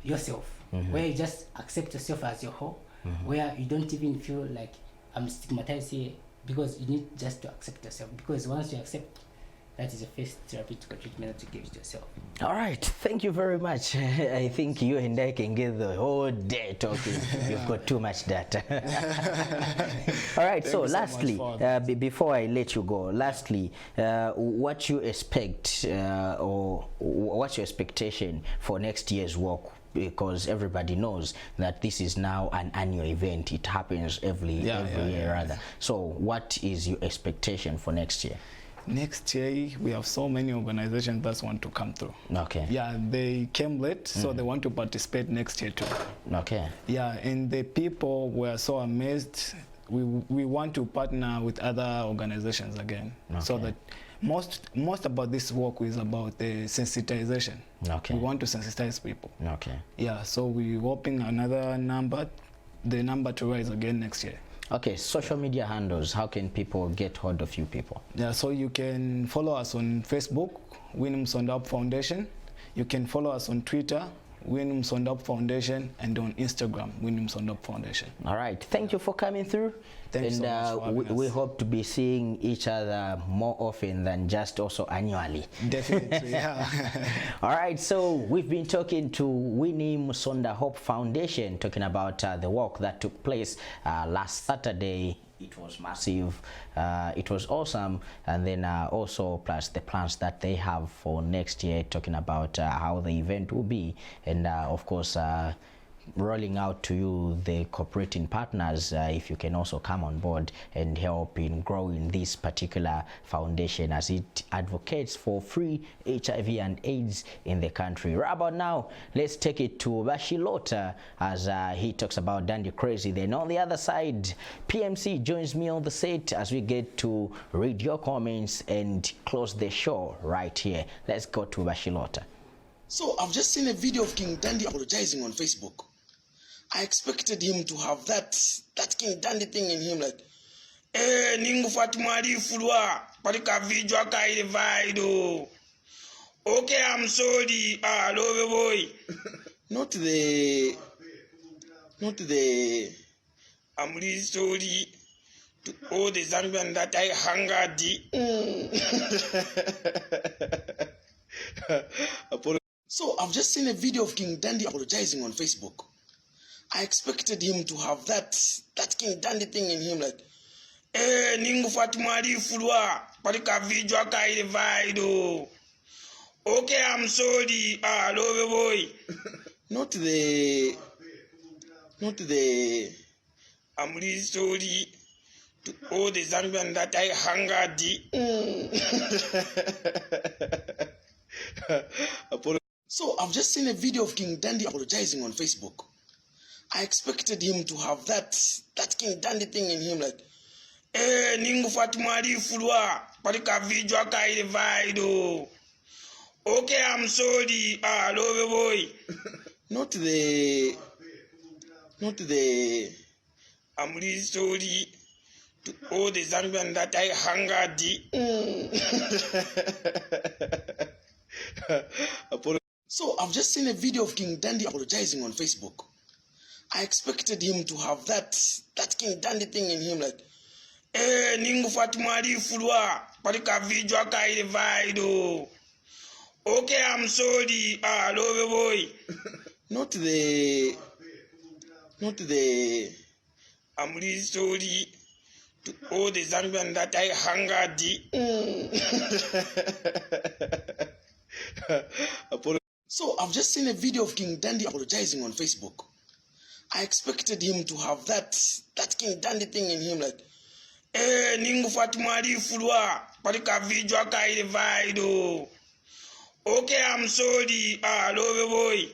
yourself, where you just accept yourself as your whole, where you don't even feel like I'm stigmatized here, because you need just to accept yourself, because once you accept that is the first therapeutic treatment that you give to yourself. All right, thank you very much. I think you and I can get the whole day talking. You've got too much data. All right, so lastly, before I let you go, lastly, what you expect or what's your expectation for next year's walk? Because everybody knows that this is now an annual event. It happens every year rather. So what is your expectation for next year? Next year, we have so many organizations that want to come through. Okay. Yeah, they came late, so they want to participate next year too. Okay. Yeah, and the people were so amazed. We want to partner with other organizations again, so that most about this work is about the sensitization. Okay. We want to sensitize people. Okay. Yeah, so we're hoping the number to rise again next year. Okay, social media handles, how can people get hold of you people? Yeah, so you can follow us on Facebook, Winnie Musonda Hope Foundation. You can follow us on Twitter, Winnie Musonda Hope Foundation, and on Instagram, Winnie Musonda Hope Foundation. All right, thank you for coming through. Thanks so much for having we us. hope to be seeing each other more often than just also annually. Definitely, yeah. All right, so we've been talking to Winnie Musonda Hope Foundation, talking about the work that took place last Saturday. It was massive, it was awesome, and then also plus the plans that they have for next year, talking about how the event will be, and of course rolling out to you the cooperating partners, if you can also come on board and help in growing this particular foundation as it advocates for free HIV and AIDS in the country. Right about now, let's take it to Bashilota as he talks about Dandy Crazy. Then on the other side, PMC joins me on the set as we get to read your comments and close the show right here. Let's go to Bashilota. So I've just seen a video of King Dandy apologizing on Facebook. I expected him to have that King Dandy thing in him, like, ningu fatimari fulwa, parika video akaile vaido. Okay, I'm sorry, love boy. Not the, I'm really sorry to all the Zambian that I hungered. So I've just seen a video of King Dandy apologizing on Facebook. I expected him to have that King Dandy thing in him, like, ningu fatimari fulwa, parika video akaile vaido. Okay, I'm sorry, love boy. Not the, I'm really sorry to all the Zambian that I hungered. So I've just seen a video of King Dandy apologizing on Facebook. I expected him to have that King Dandy thing in him, like, ningu fatimari fulwa, parika video akaile vaido. Okay, I'm sorry, love boy. Not the, I'm really sorry to all the Zambian that I hungered. So I've just seen a video of King Dandy apologizing on Facebook. I expected him to have that King Dandy thing in him, like, ningu fatimari fulwa, parika video akaile vaido. Okay, I'm sorry, love boy. Not the, I'm really sorry to all the Zambian that I hungered. So I've just seen a video of King Dandy apologizing on Facebook. I expected him to have that King Dandy thing in him, like, ningu fatimari fulwa, parika video akaile vaido. Okay, I'm sorry, love boy.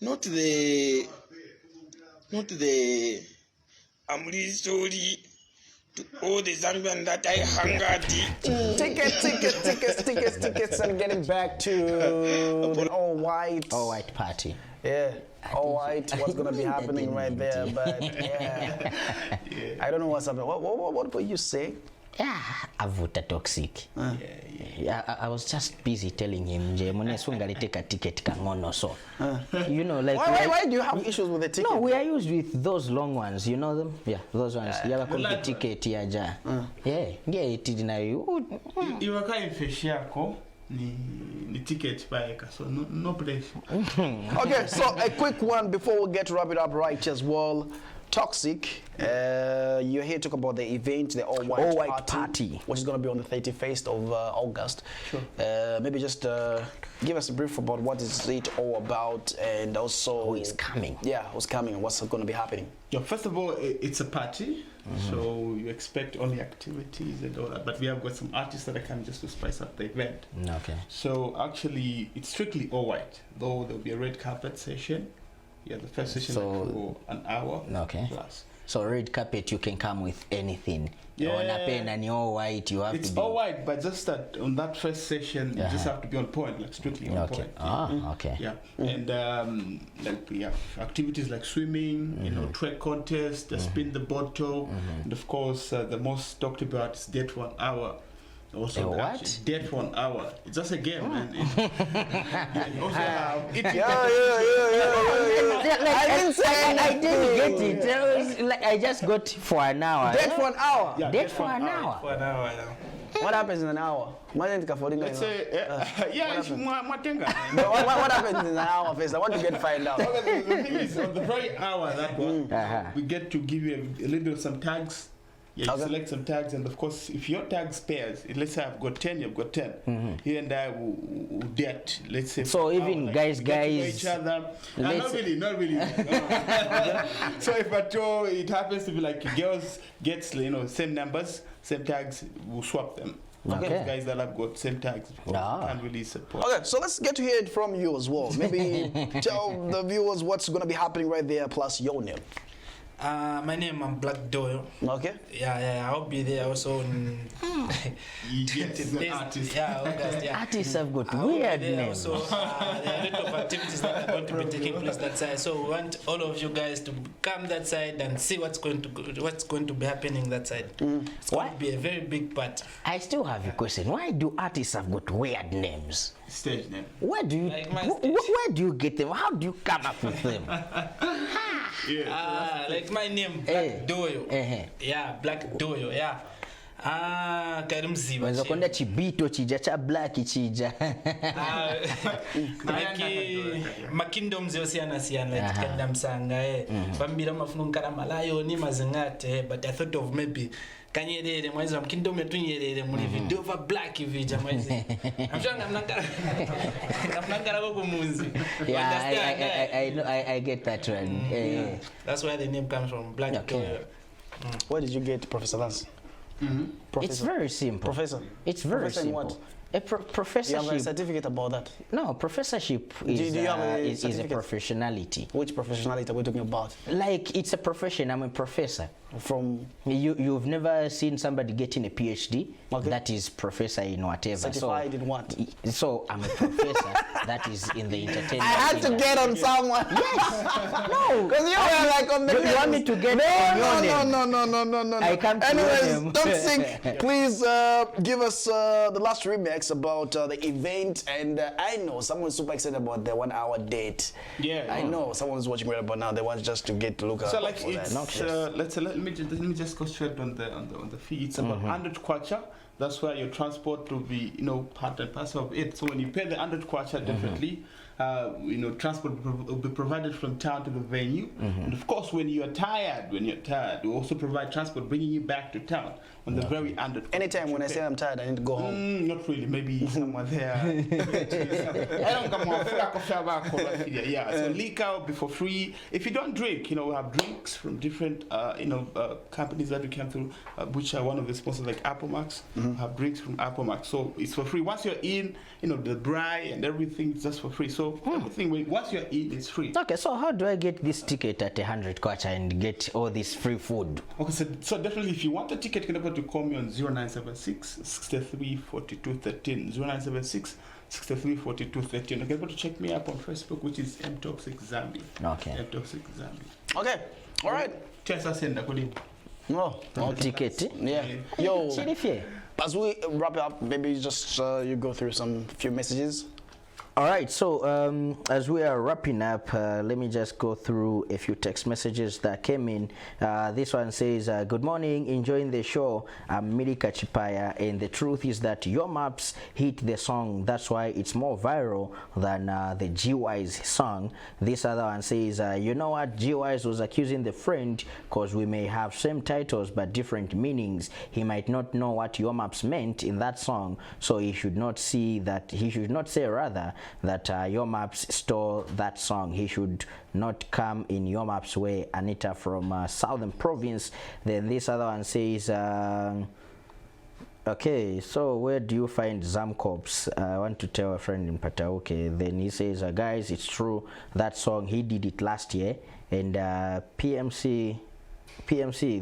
Not the, I'm really sorry to all the Zambian that I hungered. Tickets, and getting back to the all-white party. Yeah, all-white, what's going to be happening right there, but yeah. I don't know what's happening. What will you say? Yeah, avuta toxic. I was just busy telling him, take a ticket kangono so. You know, like why do you have issues with the ticket? No, we are used with those long ones. You know them? Yeah, those ones. You have a ticket here, ja. Yeah, it did na you. You are kind of fish ni ticket by so no pressure. Okay, so a quick one before we get to wrap it up right as well. Toxic, you're here to talk about the event, the all-white party, which is going to be on the 31st of August. Sure. Maybe just give us a brief about what is it all about, and also who is coming. Yeah, who's coming and what's going to be happening. Yeah, first of all, it's a party, so you expect only activities and all that, but we have got some artists that are coming just to spice up the event. Okay. So actually, it's strictly all white, though there'll be a red carpet session. Yeah, the first session for an hour plus. So red carpet, you can come with anything. Yeah. On a pen and you're all white, you have it's to be... all white, but just that on that first session, you just have to be on point, like strictly on point. Okay. Yeah, and like we have activities like swimming, you know, track contest, spin the bottle, and of course the most talked about is Dead 1 Hour. Also, what? Dead 1 Hour. It's just a game, man. I didn't say I didn't get it. I was like, I just got for an hour. Dead for an hour? Yeah, Dead for an hour. For an hour, What happens in an hour? Let's say, what happens in an hour first? I want to get to find out. Okay, the thing is, on the very hour, that one, we get to give you a little bit of some tags. Yeah, you select some tags, and of course, if your tags pairs, let's say I've got 10, you've got 10. Here and I will date, let's say. So even like, guys, each other. Not really. So if at all it happens to be like girls gets, you know, same numbers, same tags, we'll swap them. Okay. Those guys that have got same tags can't really support. Okay, so let's get to hear it from you as well. Maybe tell the viewers what's going to be happening right there, plus your name. My name is Black Doyle. Okay. Yeah, I'll be there also in artists. Yeah, August, yeah. Artists have got weird names. So there are a lot of activities that are going to be taking place that side. So we want all of you guys to come that side and see what's going to be happening that side. It's going to be a very big part. I still have a question. Why do artists have got weird names? Stage name. Where do you where do you get them? How do you come up with them? Like my name, Black Doyo. Yeah, Black Doyo. Yeah. Karimziba. Wenza kwenda chibito chija cha black chija. Makingdoms yosiyana tikanda msanga bambira mafunu nkara malayo ni mazingate, but I thought of maybe kanyerere mwezi wa kingdom yetunyerere muri video va black vija mwezi. Amshanga mnangara ko kumunzi. Yeah, I get that one. That's where the name comes from, Black Doyo. Where did you get Professor Lance? It's very simple. Professor? It's very Professor simple. in what? A professorship. You have a certificate about that? No, professorship is a professionality. Which professionality are we talking about? Like, it's a profession. I'm a professor. From? You've never seen somebody getting a PhD that is professor in whatever. Certified in what? So I'm a professor that is in the entertainment. I had to get on someone. Yes. No. Because you were like on the You want me to get on your name? No. I can't. Anyways, Toxic, please give us the last remix about the event, and I know someone's super excited about the 1 hour date. Yeah, I know someone's watching right about now. They want just to get to look at. So like it's let me just go straight on the fee. It's about 100 kwacha. That's where your transport will be, you know, part and parcel of it. So when you pay the 100 kwacha, definitely, you know, transport will be provided from town to the venue. And of course, when you're tired, we also provide transport bringing you back to town on the very 100. Anytime when I say I'm tired, I need to go home. Not really. Maybe somewhere there. I don't come on. Yeah. So liquor will be for free. If you don't drink, you know, we have drinks from different, you know, companies that we came through, which are one of the sponsors like Apple Max. Have drinks from Apple Max, so it's for free. Once you're in, you know, the braai and everything is just for free. So everything, once you're in, it's free. Okay, so how do I get this ticket at 100 kwacha and get all this free food? Okay, so definitely, if you want a ticket, you can able to call me on 0976 63 42 13. 0976 63 42 13. You can able to check me up on Facebook, which is mtoxic Zambia. Okay. mtoxic Zambia. Okay. All right. Tessa senda kulibu. No. Ticket. Yeah. Yo. Chilifie. As we wrap it up, maybe you just you go through some few messages. All right, so as we are wrapping up, let me just go through a few text messages that came in. This one says, good morning, enjoying the show. I'm Milika Chipaya, and the truth is that your maps hit the song. That's why it's more viral than the G-Wise song. This other one says, you know what, G-Wise was accusing the friend because we may have same titles but different meanings. He might not know what your maps meant in that song, so he should not see that, he should not say rather that your maps stole that song. He should not come in your maps way. Anita from Southern Province. Then this other one says, okay, so where do you find Zamcorps? I want to tell a friend in Patauke. Then he says, guys, it's true, that song, he did it last year. And PMC,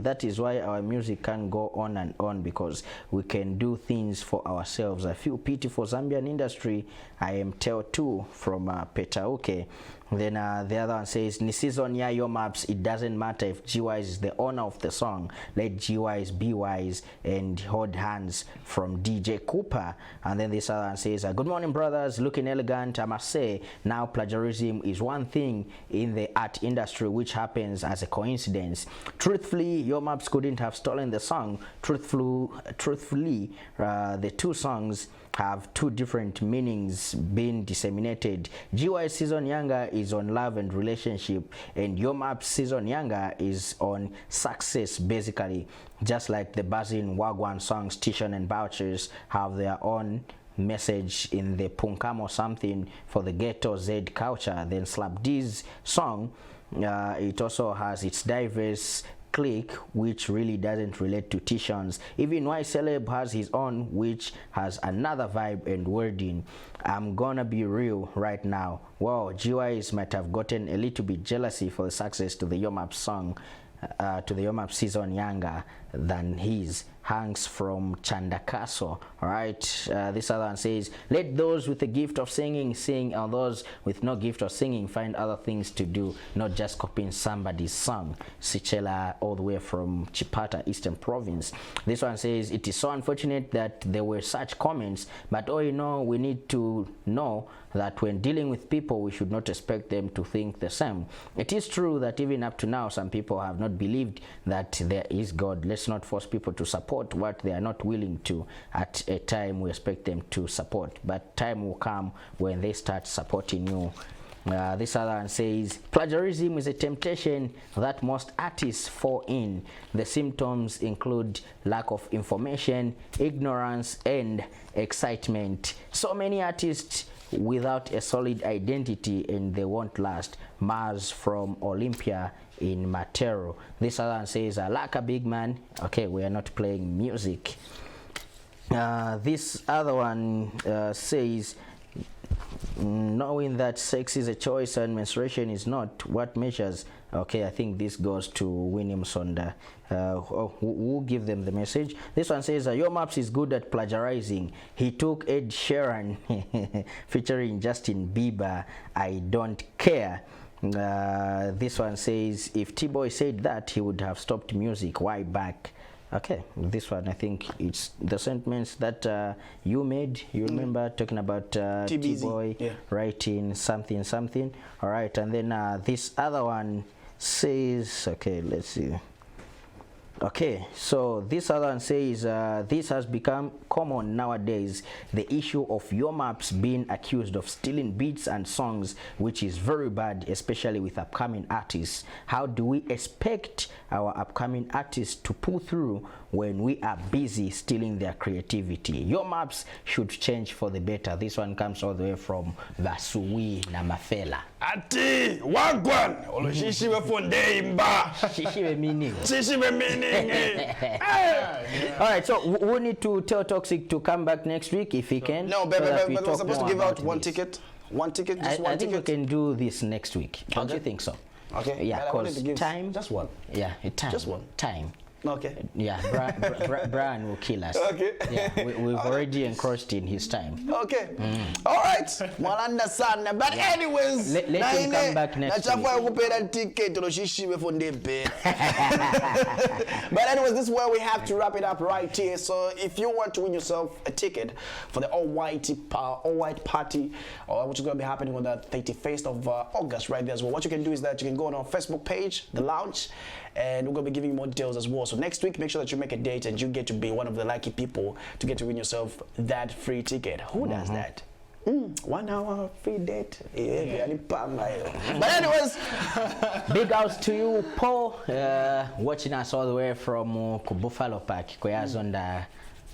that is why our music can go on and on, because we can do things for ourselves. I feel pity for Zambian industry. I am Teo too from Petauke. Then the other one says, ni season ya your maps, it doesn't matter if G-Wise is the owner of the song. Let G-Wise be wise and hold hands from DJ Cooper. And then this other one says, good morning brothers, looking elegant. I must say, now plagiarism is one thing in the art industry which happens as a coincidence. Truthfully, your maps couldn't have stolen the song. Truthfully, the two songs have two different meanings being disseminated. G-Wise Season Younger is on love and relationship, and Your Map Season Younger is on success, basically. Just like the buzzing Wagwan songs, Tishon and Bouchers have their own message in the Punkam or something for the ghetto Z culture. Then Slap D's song, it also has its diverse click, which really doesn't relate to Tishon's. Even Y Celeb has his own, which has another vibe and wording. I'm gonna be real right now. Wow, G-Wise might have gotten a little bit jealousy for the success to the Yomap song, to the Yomap Season Younger than his. Hanks from Chandakaso. All right, this other one says, let those with the gift of singing sing, and those with no gift of singing find other things to do, not just copying somebody's song. Sichela, all the way from Chipata, Eastern Province. This one says, it is so unfortunate that there were such comments, but all you know, we need to know that when dealing with people, we should not expect them to think the same. It is true that even up to now, some people have not believed that there is God. Let's not force people to support what they are not willing to. At a time, we expect them to support, but time will come when they start supporting you. This other one says, plagiarism is a temptation that most artists fall in. The symptoms include lack of information, ignorance, and excitement. So many artists without a solid identity, and they won't last. Mars from Olympia in Matero. This other one says, like a big man. Okay, we are not playing music. This other one says, knowing that sex is a choice and menstruation is not, what measures? Okay, I think this goes to Winnie Musonda. We'll give them the message. This one says, your maps is good at plagiarizing. He took Ed Sheeran featuring Justin Bieber. I don't care. This one says, if T-Boy said that, he would have stopped music. Why back? Okay, this one, I think it's the sentiments that you made. You remember talking about T-Boy writing something. All right, and then this other one says, okay, let's see. Okay, so this other one says, this has become common nowadays, the issue of your maps being accused of stealing beats and songs, which is very bad, especially with upcoming artists. How do we expect our upcoming artists to pull through when we are busy stealing their creativity? Your maps should change for the better. This one comes all the way from Vasui Namafela. Ati wagwan oloshishiwe fonde imba shishiwe meaning. All right, so we need to tell Toxic to come back next week if he can. No, but we're supposed to give out one ticket. One ticket, just one ticket. I think we can do this next week. Don't you think so? Okay. Yeah, because time. Just one. Yeah, time. Just one. Time. Okay. Yeah, Brian will kill us. Okay. Yeah, we've already encroached in his time. Okay. All right. Mwalanda sana. But anyways, let him come back next week. But anyways, this is where we have to wrap it up right here. So if you want to win yourself a ticket for the all-white party, or which is going to be happening on the 31st of August right there as well, what you can do is that you can go on our Facebook page, The Lounge, and we're going to be giving you more details as well. So next week, make sure that you make a date and you get to be one of the lucky people to get to win yourself that free ticket. Who does that? 1 hour free date. Yeah. But anyways, big outs to you, Paul, watching us all the way from Buffalo Park, Koyazonda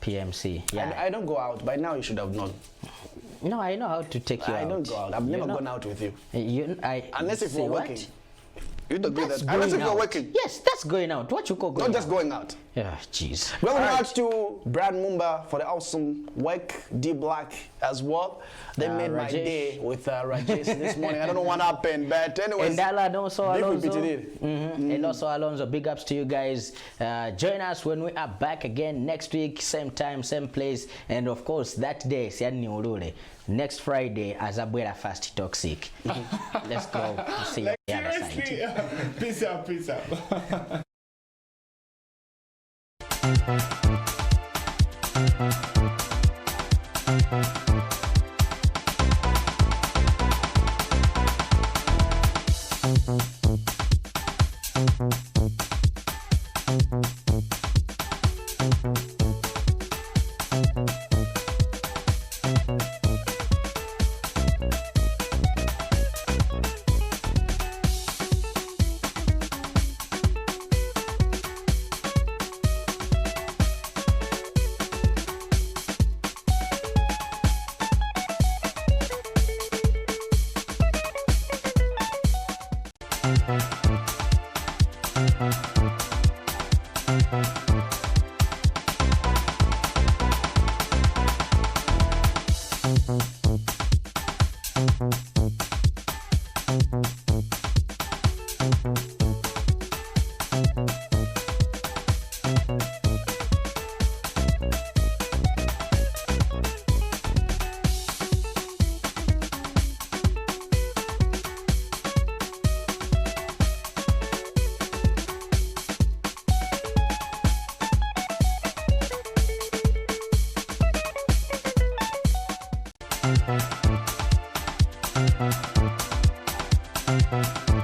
PMC. Yeah. I don't go out. By now you should have known. No, I know how to take you out. I don't go out. I've never gone out with you. Unless if we're working. You don't do that. That's Unless if going you're out. working. Yes, that's going out. What you call going out? Not just going out. Yeah, jeez. Going out to Brad Mumba for the awesome work. D Black as well. They made my day with Rajesh this morning. I don't know what happened, but anyways. And also Alonso. And also Alonso, big ups to you guys. Join us when we are back again next week, same time, same place. And of course, that day, Siani Ulule. Next Friday, Azabuela Fast Toxic. Let's go see you the other side. Peace out, peace out. Thank you.